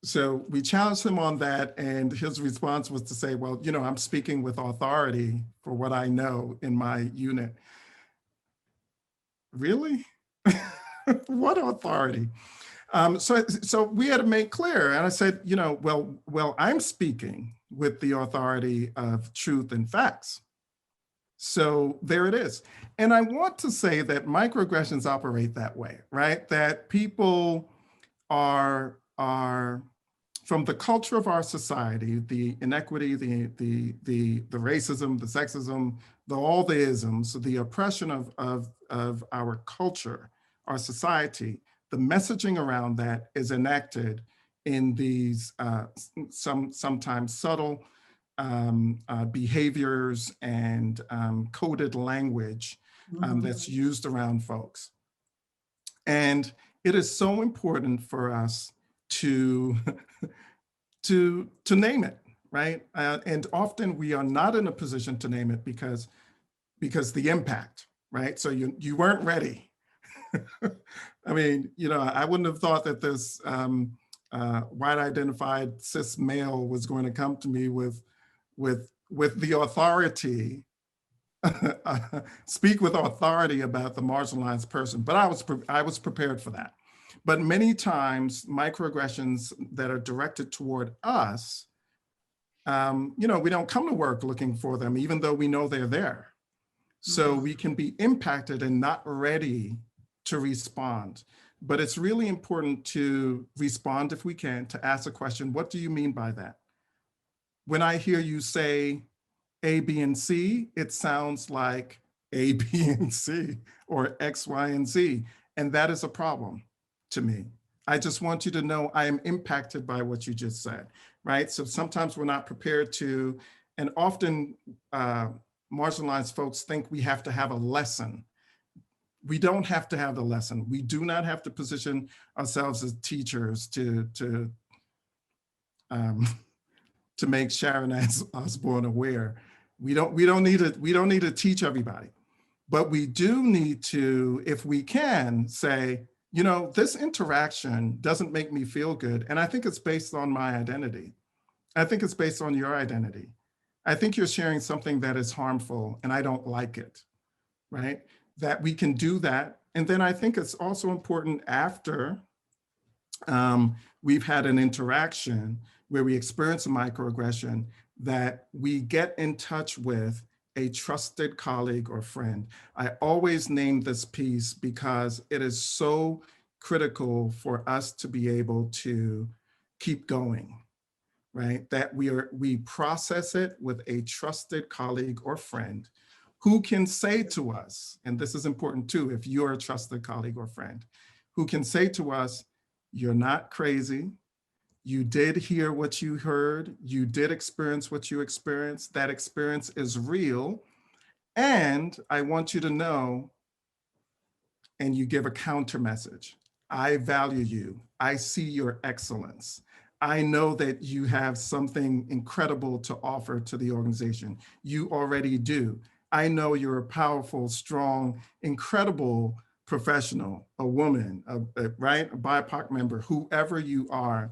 So we challenged him on that, and his response was to say, well, you know, I'm speaking with authority for what I know in my unit. Really? What authority? So we had to make clear, and I said, you know, well, I'm speaking with the authority of truth and facts. So there it is. And I want to say that microaggressions operate that way, right? That people are from the culture of our society, the inequity, the racism, the sexism, all the isms, the oppression of our culture, our society, the messaging around that is enacted in these sometimes subtle behaviors and coded language that's used around folks. And it is so important for us to to name it, right? And often we are not in a position to name it because the impact, right? So you weren't ready. I mean, you know, I wouldn't have thought that this white identified cis male was going to come to me with the authority, speak with authority about the marginalized person, but I was prepared for that. But many times microaggressions that are directed toward us, you know, we don't come to work looking for them, even though we know they're there. So we can be impacted and not ready to respond. But it's really important to respond if we can, to ask a question, what do you mean by that? When I hear you say A, B, and C, it sounds like A, B, and C, or X, Y, and Z. And that is a problem to me. I just want you to know I am impacted by what you just said, right? So sometimes we're not prepared to, and often marginalized folks think we have to have a lesson. We don't have to have the lesson. We do not have to position ourselves as teachers to make Sharon Osbourne aware. We don't need to teach everybody, but we do need to, if we can, say, you know, this interaction doesn't make me feel good, and I think it's based on my identity. I think it's based on your identity. I think you're sharing something that is harmful, and I don't like it, right? That we can do that, and then I think it's also important after we've had an interaction where we experience a microaggression, that we get in touch with a trusted colleague or friend. I always name this piece because it is so critical for us to be able to keep going, right? That we process it with a trusted colleague or friend who can say to us, and this is important too, if you're a trusted colleague or friend, who can say to us, you're not crazy. You did hear what you heard. You did experience what you experienced. That experience is real. And I want you to know, and you give a counter message. I value you. I see your excellence. I know that you have something incredible to offer to the organization. You already do. I know you're a powerful, strong, incredible professional, a woman, right? A BIPOC member, whoever you are.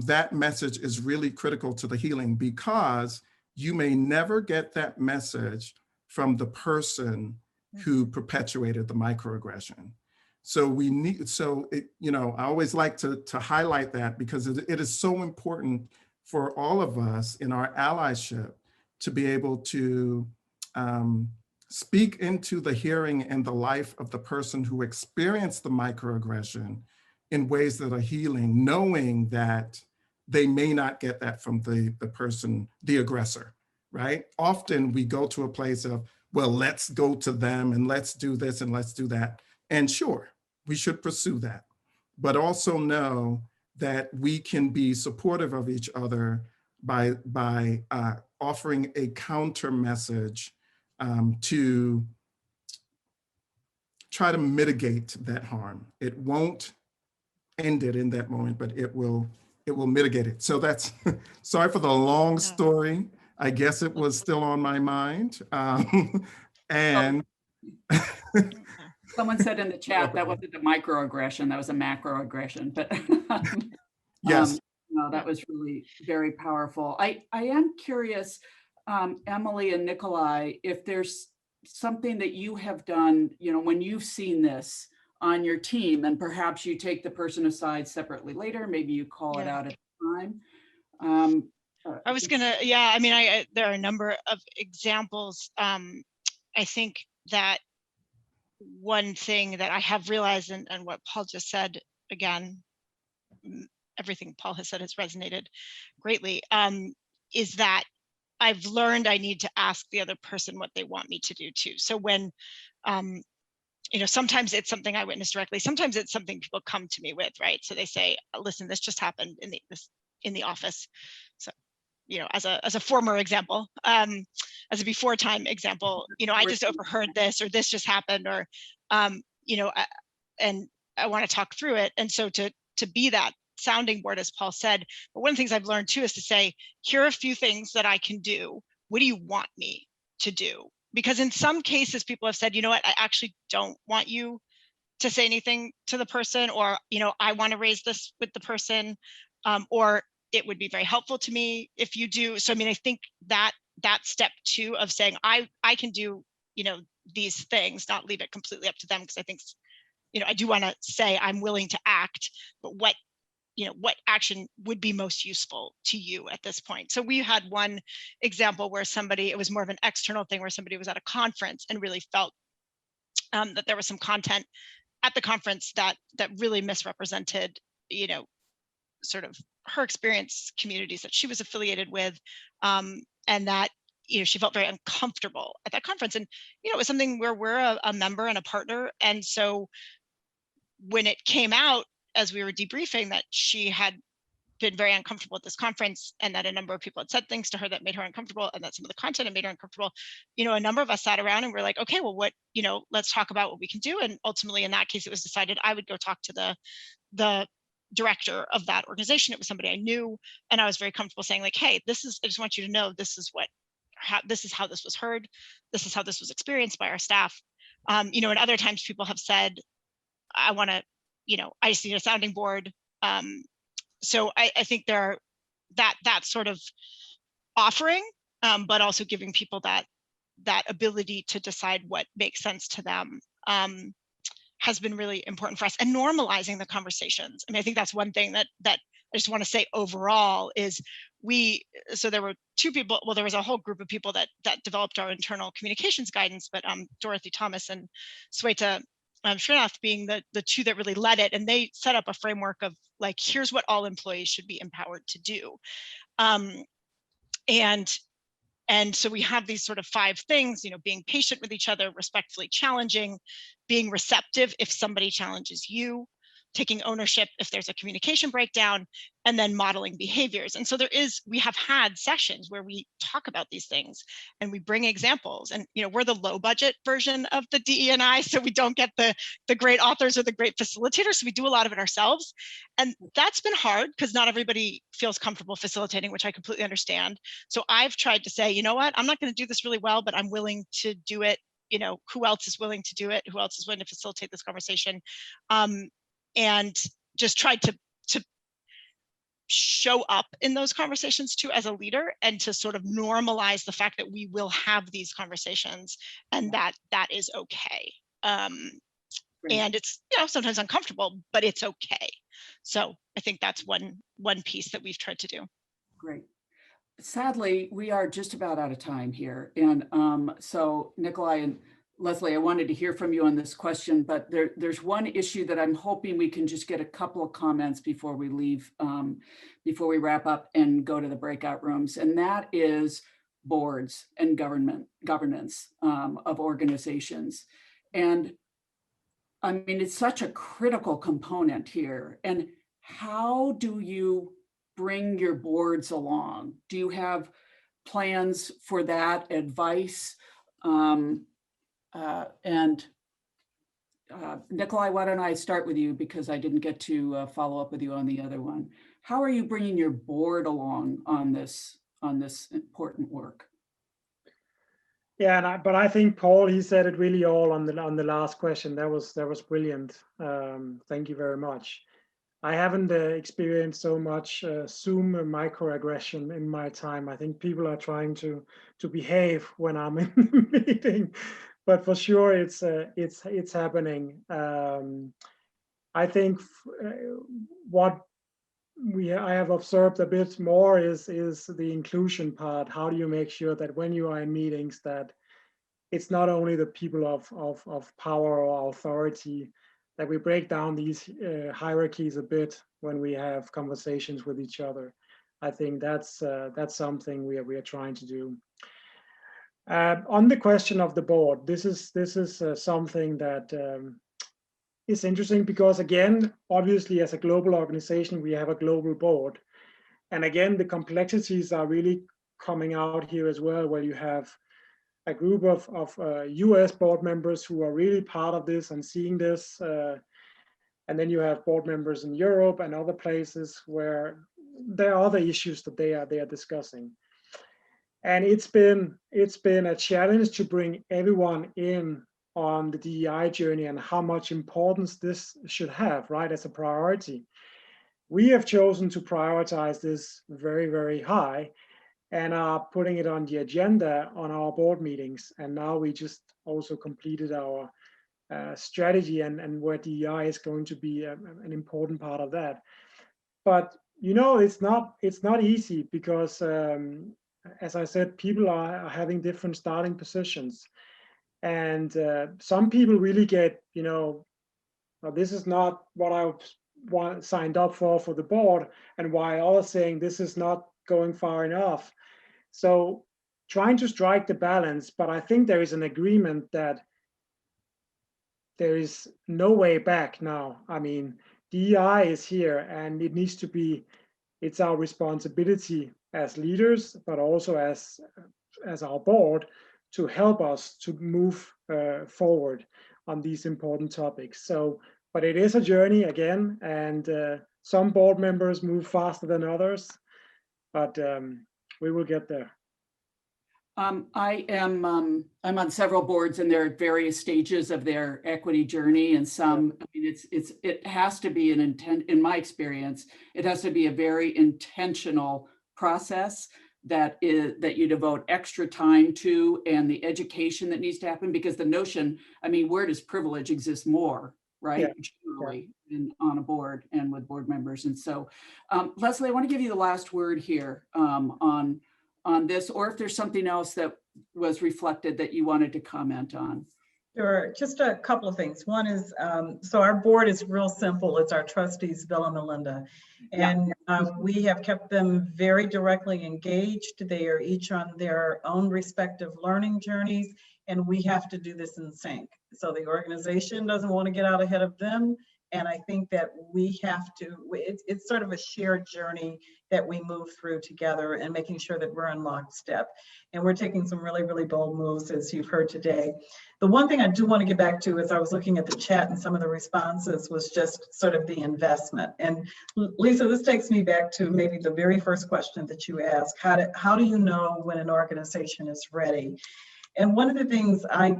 That message is really critical to the healing, because you may never get that message from the person who perpetuated the microaggression. So we need, you know, I always like to highlight that, because it is so important for all of us in our allyship to be able to speak into the hearing and the life of the person who experienced the microaggression in ways that are healing, knowing that they may not get that from the person, the aggressor, right? Often we go to a place of, well, let's go to them and let's do this and let's do that. And sure, we should pursue that, but also know that we can be supportive of each other by offering a counter message to try to mitigate that harm. It won't end it in that moment, but it will mitigate it. So that's, sorry for the long story. I guess it was still on my mind. And someone said in the chat that wasn't a microaggression, that was a macroaggression, but yes. No, that was really very powerful. I am curious, Emily and Nikolaj, if there's something that you have done, you know, when you've seen this on your team, and perhaps you take the person aside separately later, maybe you call it out at the time. I was gonna, yeah, I mean, there are a number of examples. I think that one thing that I have realized, and what Paul just said, again, everything Paul has said has resonated greatly, is that I've learned I need to ask the other person what they want me to do too. So when, you know, sometimes it's something I witness directly, sometimes it's something people come to me with, right? So they say, listen, this just happened in the office. So, you know, as a former example, as a before time example, you know, I just overheard this, or this just happened, or, you know, and I want to talk through it. And so to be that sounding board, as Paul said, but one of the things I've learned too is to say, here are a few things that I can do. What do you want me to do? Because in some cases, people have said, you know what, I actually don't want you to say anything to the person, or, you know, I want to raise this with the person, or it would be very helpful to me if you do. So, I mean, I think that step two of saying, I can do, you know, these things, not leave it completely up to them, because I think, you know, I do want to say I'm willing to act, but what, you know, what action would be most useful to you at this point? So we had one example where somebody, it was more of an external thing, where somebody was at a conference and really felt that there was some content at the conference that really misrepresented, you know, sort of her experience, communities that she was affiliated with, and that, you know, she felt very uncomfortable at that conference. And, you know, it was something where we're a member and a partner. And so when it came out, as we were debriefing, that she had been very uncomfortable at this conference, and that a number of people had said things to her that made her uncomfortable, and that some of the content had made her uncomfortable, you know, a number of us sat around and we're like, okay, well, what, you know, let's talk about what we can do. And ultimately, in that case, it was decided I would go talk to the director of that organization. It was somebody I knew, and I was very comfortable saying, like, hey, I just want you to know, this is how this was heard, this is how this was experienced by our staff. You know, and other times people have said, I want to, you know, I just need a sounding board. So I think there are that sort of offering, but also giving people that ability to decide what makes sense to them, has been really important for us, and normalizing the conversations. I mean, I think that's one thing that I just want to say overall is so there were two people, well, there was a whole group of people that developed our internal communications guidance, but Dorothy Thomas and Sweta Srinath being the two that really led it. And they set up a framework of, like, here's what all employees should be empowered to do. And so we have these sort of 5 things, you know, being patient with each other, respectfully challenging, being receptive if somebody challenges you, taking ownership if there's a communication breakdown, and then modeling behaviors. And so we have had sessions where we talk about these things and we bring examples. And, you know, we're the low budget version of the DE&I, so we don't get the great authors or the great facilitators. So we do a lot of it ourselves. And that's been hard because not everybody feels comfortable facilitating, which I completely understand. So I've tried to say, you know what, I'm not going to do this really well, but I'm willing to do it. You know, who else is willing to do it? Who else is willing to facilitate this conversation? And just tried to show up in those conversations too as a leader, and to sort of normalize the fact that we will have these conversations, and that is okay. And it's, you know, sometimes uncomfortable, but it's okay. So I think that's one piece that we've tried to do. Great. Sadly, we are just about out of time here. And so Nikolaj and Leslie, I wanted to hear from you on this question, but there's one issue that I'm hoping we can just get a couple of comments before we leave, before we wrap up and go to the breakout rooms. And that is boards and governance of organizations. And I mean, it's such a critical component here. And how do you bring your boards along? Do you have plans for that, advice? Nikolaj, why don't I start with you, because I didn't get to follow up with you on the other one. How are you bringing your board along on this important work? Yeah, but I think Paul, he said it really all on the last question. That was brilliant. Thank you very much. I haven't experienced so much Zoom microaggression in my time. I think people are trying to behave when I'm in the meeting, but for sure it's happening. I think what I have observed a bit more is the inclusion part. How do you make sure that when you are in meetings that it's not only the people of power or authority, that we break down these hierarchies a bit when we have conversations with each other. I think that's something we are trying to do. On the question of the board, this is something that is interesting because, again, obviously as a global organization, we have a global board. And again, the complexities are really coming out here as well, where you have a group of US board members who are really part of this and seeing this. And then you have board members in Europe and other places where there are other issues that they are discussing. And it's been a challenge to bring everyone in on the DEI journey and how much importance this should have, right, as a priority. We have chosen to prioritize this very, very high and are putting it on the agenda on our board meetings. And now we just also completed our strategy and where DEI is going to be an important part of that. But you know, it's not easy because as I said, people are having different starting positions. And some people really get, you know, well, this is not what I signed up for the board, and while others saying this is not going far enough. So trying to strike the balance, but I think there is an agreement that there is no way back now. I mean, DEI is here and it needs to be, it's our responsibility as leaders, but also as our board to help us to move forward on these important topics. So, but it is a journey again, and some board members move faster than others, but we will get there. I'm on several boards and they're at various stages of their equity journey, and some, I mean, it has to be an intent, in my experience, it has to be a very intentional process that you devote extra time to, and the education that needs to happen, because the notion, I mean, where does privilege exist more, right? Yeah. Generally, yeah. On a board and with board members. And so, Leslie, I want to give you the last word here on this, or if there's something else that was reflected that you wanted to comment on. Sure, just a couple of things. One is, so our board is real simple. It's our trustees, Bill and Melinda. And we have kept them very directly engaged. They are each on their own respective learning journeys, and we have to do this in sync. So the organization doesn't want to get out ahead of them. And I think that we have to, it's sort of a shared journey that we move through together and making sure that we're in lockstep. And we're taking some really, really bold moves, as you've heard today. The one thing I do want to get back to, as I was looking at the chat and some of the responses, was just sort of the investment. And Lisa, this takes me back to maybe the very first question that you asked. How do you know when an organization is ready? And one of the things I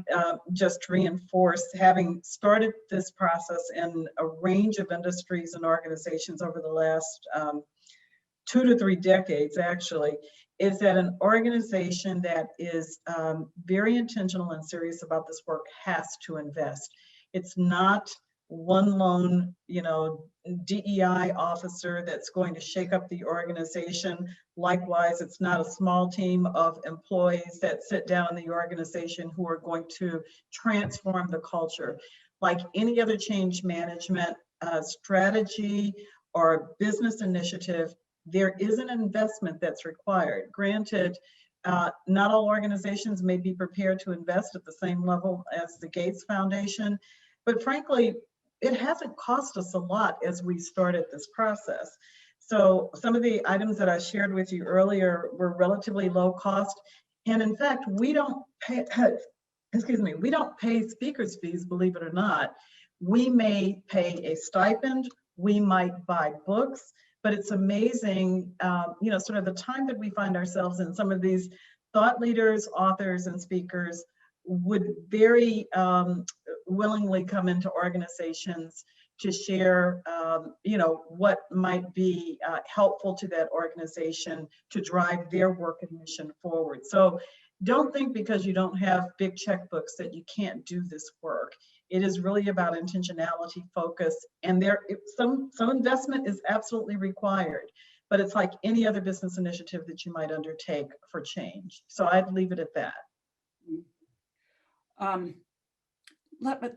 just reinforced, having started this process in a range of industries and organizations over the last 2 to 3 decades, actually, is that an organization that is very intentional and serious about this work has to invest. It's not one lone, DEI officer that's going to shake up the organization. Likewise, it's not a small team of employees that sit down in the organization who are going to transform the culture. Like any other change management strategy or business initiative, there is an investment that's required. Granted, not all organizations may be prepared to invest at the same level as the Gates Foundation, but frankly, it hasn't cost us a lot as we started this process. So some of the items that I shared with you earlier were relatively low cost. And in fact, we don't pay, we don't pay speakers fees, believe it or not. We may pay a stipend, we might buy books, but it's amazing, sort of the time that we find ourselves in. Some of these thought leaders, authors, and speakers would very willingly come into organizations to share, you know, what might be helpful to that organization to drive their work and mission forward. So don't think because you don't have big checkbooks that you can't do this work. It is really about intentionality, focus, and some investment is absolutely required, but it's like any other business initiative that you might undertake for change. So I'd leave it at that.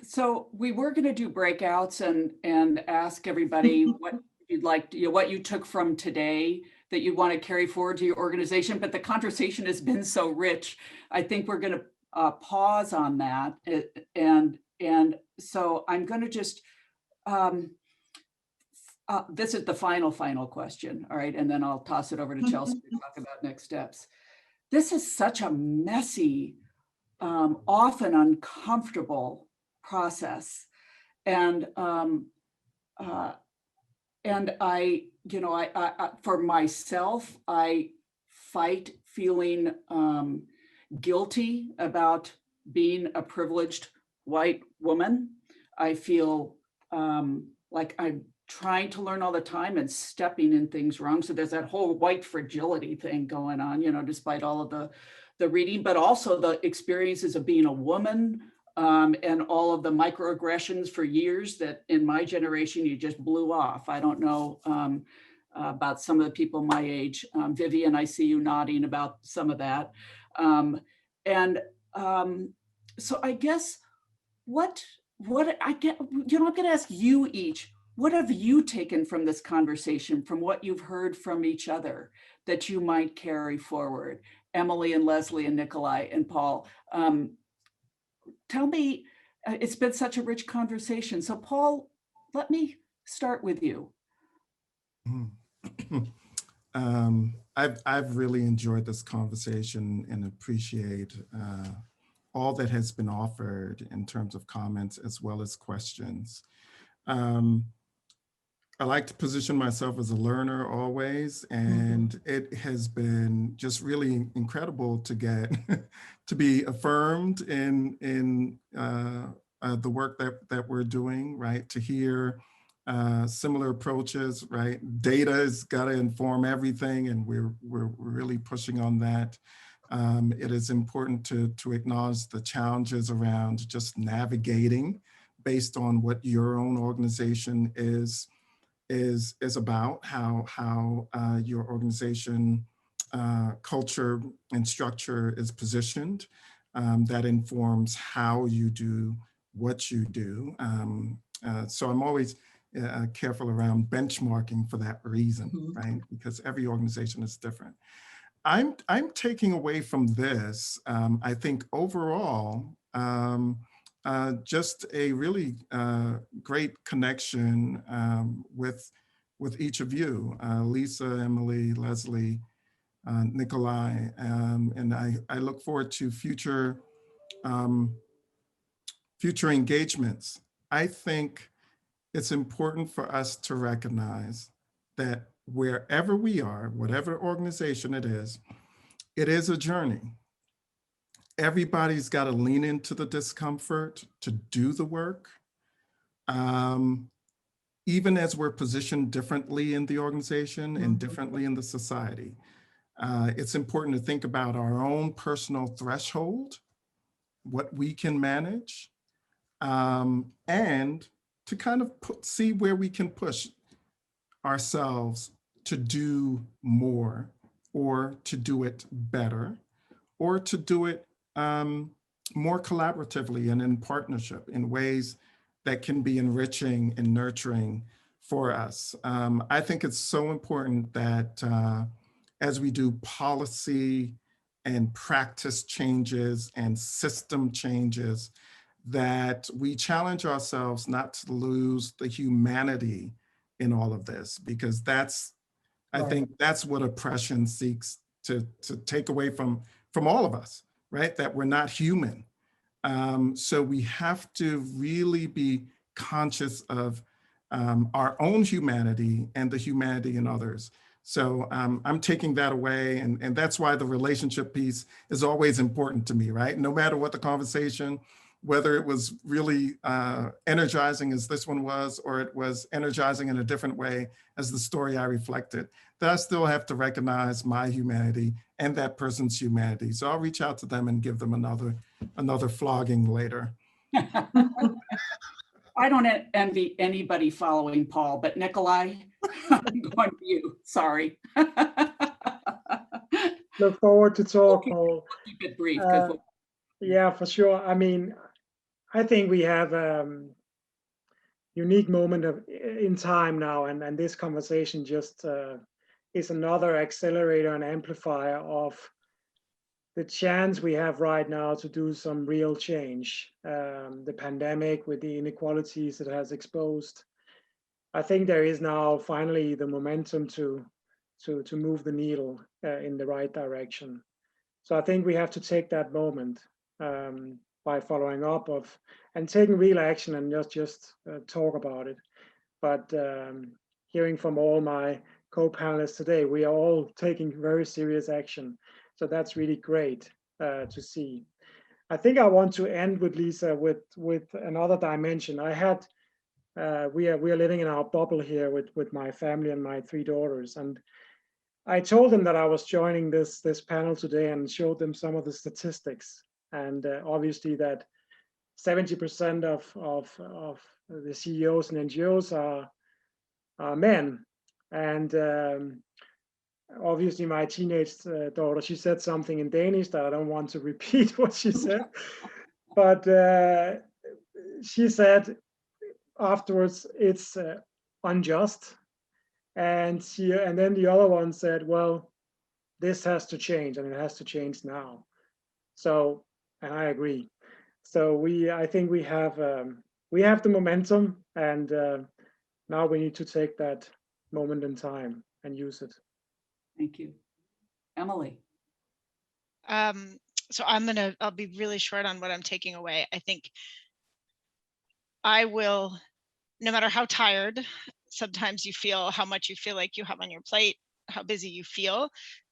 So we were going to do breakouts and ask everybody what you'd like, what you took from today that you want to carry forward to your organization. But the conversation has been so rich. I think we're going to pause on that. And so I'm going to just, this is the final question. All right. And then I'll toss it over to Chelsea to talk about next steps. This is such a messy, often uncomfortable process. And I, you know, I for myself, I fight feeling guilty about being a privileged white woman. I feel like I'm trying to learn all the time and stepping in things wrong. So there's that whole white fragility thing going on, you know, despite all of the reading, but also the experiences of being a woman, and all of the microaggressions for years that in my generation, you just blew off. I don't know about some of the people my age. Vivian, I see you nodding about some of that. So I guess what I get, you know, I'm gonna ask you each, what have you taken from this conversation, from what you've heard from each other that you might carry forward? Emily and Leslie and Nikolaj and Paul. Tell me, it's been such a rich conversation. So Paul, let me start with you. I've really enjoyed this conversation and appreciate all that has been offered in terms of comments as well as questions. I like to position myself as a learner always, and it has been just really incredible to get to be affirmed in the work that we're doing, right? To hear similar approaches, right? Data has got to inform everything, and we're really pushing on that. It is important to acknowledge the challenges around just navigating based on what your own organization is about, how your organization culture and structure is positioned. That informs how you do what you do. So I'm always careful around benchmarking for that reason, right? Because every organization is different. I'm taking away from this, I think overall, just a really great connection with each of you, Lisa, Emily, Leslie, Nikolaj, and I look forward to future engagements. I think it's important for us to recognize that wherever we are, whatever organization it is a journey. Everybody's got to lean into the discomfort to do the work. Even as we're positioned differently in the organization and differently in the society, it's important to think about our own personal threshold, what we can manage, and to kind of see where we can push ourselves to do more, or to do it better, or to do it more collaboratively and in partnership in ways that can be enriching and nurturing for us. I think it's so important that as we do policy and practice changes and system changes, that we challenge ourselves not to lose the humanity in all of this, because that's, I think that's what oppression seeks to take away from all of us, right? That we're not human. So we have to really be conscious of our own humanity and the humanity in others. So I'm taking that away, and that's why the relationship piece is always important to me, right? No matter what the conversation, whether it was really energizing as this one was, or it was energizing in a different way as the story I reflected, that I still have to recognize my humanity and that person's humanity. So I'll reach out to them and give them another flogging later. I don't envy anybody following Paul, but Nikolaj, I'm going to you. Sorry. Look forward to talk, Paul. Keep it brief. Yeah, for sure. I mean, I think we have unique moment in time now, and this conversation just is another accelerator and amplifier of the chance we have right now to do some real change. The pandemic with the inequalities it has exposed, I think there is now finally the momentum to move the needle in the right direction. So I think we have to take that moment by following up and taking real action and not just talk about it. But hearing from all my co-panelists today, we are all taking very serious action. So that's really great to see. I think I want to end with Lisa with another dimension. I had we are living in our bubble here with my family and my 3 daughters, and I told them that I was joining this panel today and showed them some of the statistics, and obviously that 70% of the CEOs and NGOs are men, and obviously my teenage daughter, she said something in Danish that I don't want to repeat what she said, but she said afterwards it's unjust, and then the other one said, well, this has to change, and it has to change now. So, and I agree. So I think we have the momentum, and now we need to take that moment in time and use it. Thank you. Emily. So I'll be really short on what I'm taking away. I think I will, no matter how tired, sometimes you feel how much you feel like you have on your plate, how busy you feel,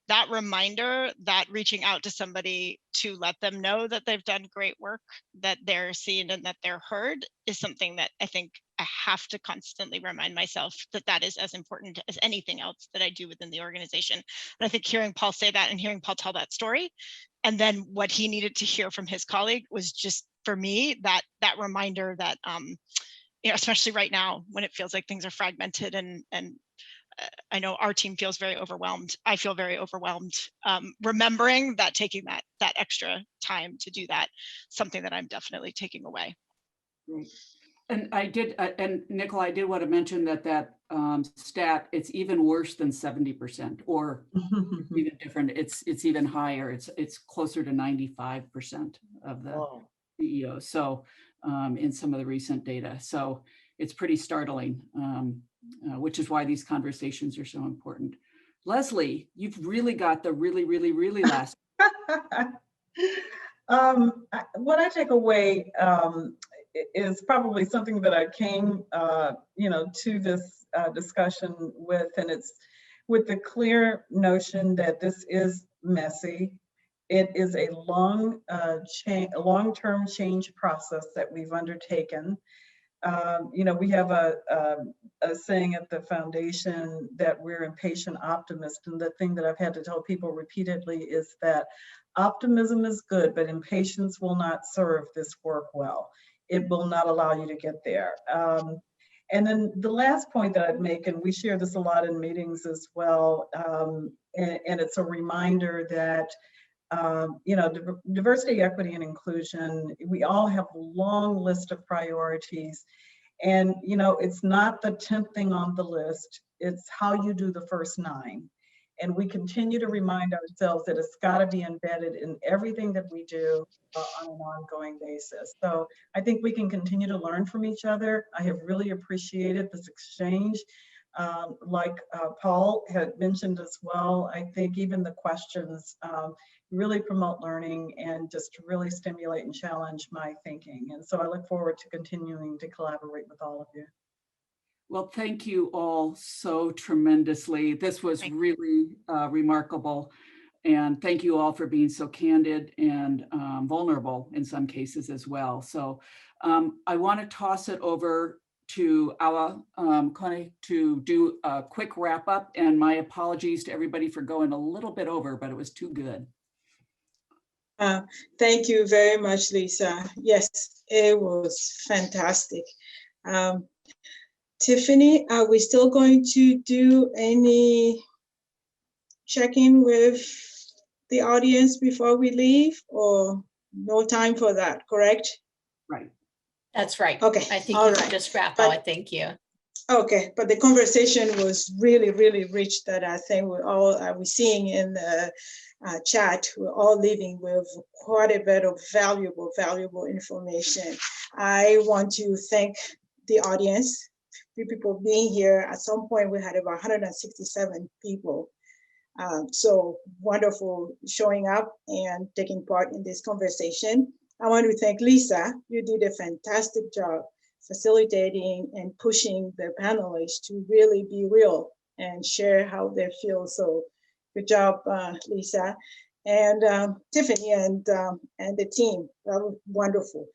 that reminder, that reaching out to somebody to let them know that they've done great work, that they're seen and that they're heard, is something that I think I have to constantly remind myself that is as important as anything else that I do within the organization. And I think hearing Paul say that and hearing Paul tell that story, and then what he needed to hear from his colleague, was just, for me, that reminder that, you know, especially right now when it feels like things are fragmented, and I know our team feels very overwhelmed. I feel very overwhelmed. Remembering that, taking that extra time to do that, something that I'm definitely taking away. Great. And I did, and Nikolaj, I did want to mention that stat, it's even worse than 70%, or even different. It's even higher. It's closer to 95% of the CEOs. So in some of the recent data. So it's pretty startling, which is why these conversations are so important. Leslie, you've really got the really last. What I take away is probably something that I came, to this discussion with, and it's with the clear notion that this is messy. It is a long-term change process that we've undertaken. We have a saying at the foundation that we're impatient optimists, and the thing that I've had to tell people repeatedly is that optimism is good, but impatience will not serve this work well. It will not allow you to get there. And then the last point that I'd make, and we share this a lot in meetings as well, and it's a reminder that diversity, equity, and inclusion, we all have a long list of priorities. And, it's not the 10th thing on the list, it's how you do the first 9. And we continue to remind ourselves that it's got to be embedded in everything that we do on an ongoing basis. So I think we can continue to learn from each other. I have really appreciated this exchange. Like Paul had mentioned as well, I think even the questions really promote learning and just really stimulate and challenge my thinking. And so I look forward to continuing to collaborate with all of you. Well, thank you all so tremendously. This was really remarkable. And thank you all for being so candid and vulnerable in some cases as well. So I want to toss it over to our Cohen to do a quick wrap up, and my apologies to everybody for going a little bit over, but it was too good. Thank you very much, Lisa. Yes, it was fantastic. Tiffany, are we still going to do any check-in with the audience before we leave, or no time for that, correct? Right. That's right. Okay. I think all you right. can just wrap But- out. Thank you. Okay, but the conversation was really, really rich that I think we're seeing in the chat. We're all leaving with quite a bit of valuable information. I want to thank the audience, for people being here. At some point, we had about 167 people. So wonderful showing up and taking part in this conversation. I want to thank Lisa. You did a fantastic job facilitating and pushing the panelists to really be real and share how they feel. So good job, Lisa. And Tiffany and the team, that was wonderful.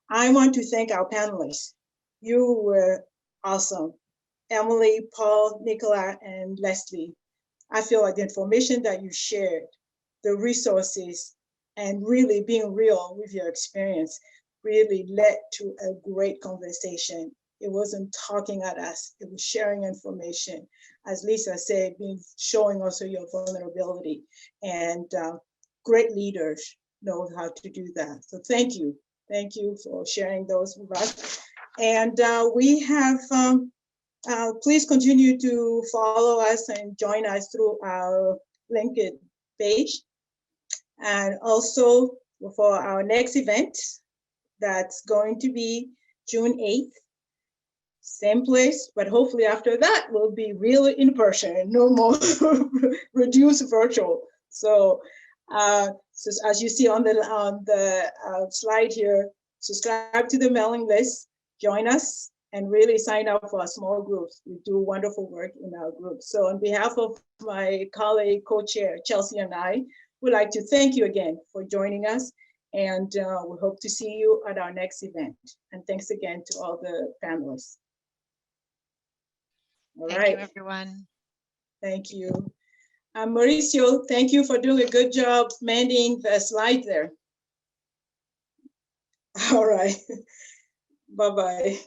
I want to thank our panelists. You were awesome. Emily, Paul, Nikolaj, and Leslie. I feel like the information that you shared, the resources, and really being real with your experience really led to a great conversation. It wasn't talking at us, it was sharing information. As Lisa said, showing also your vulnerability, and great leaders know how to do that. So thank you for sharing those with us. And we have, please continue to follow us and join us through our LinkedIn page. And also for our next event, that's going to be June 8th, same place, but hopefully after that we'll be really in person, no more reduced virtual. So, so as you see on the slide here, subscribe to the mailing list, join us, and really sign up for our small groups. We do wonderful work in our groups. So on behalf of my colleague, co-chair Chelsea, and I would like to thank you again for joining us. And we hope to see you at our next event. And thanks again to all the panelists. All right. Thank you, everyone. Thank you. Mauricio, thank you for doing a good job mending the slide there. All right. Bye-bye.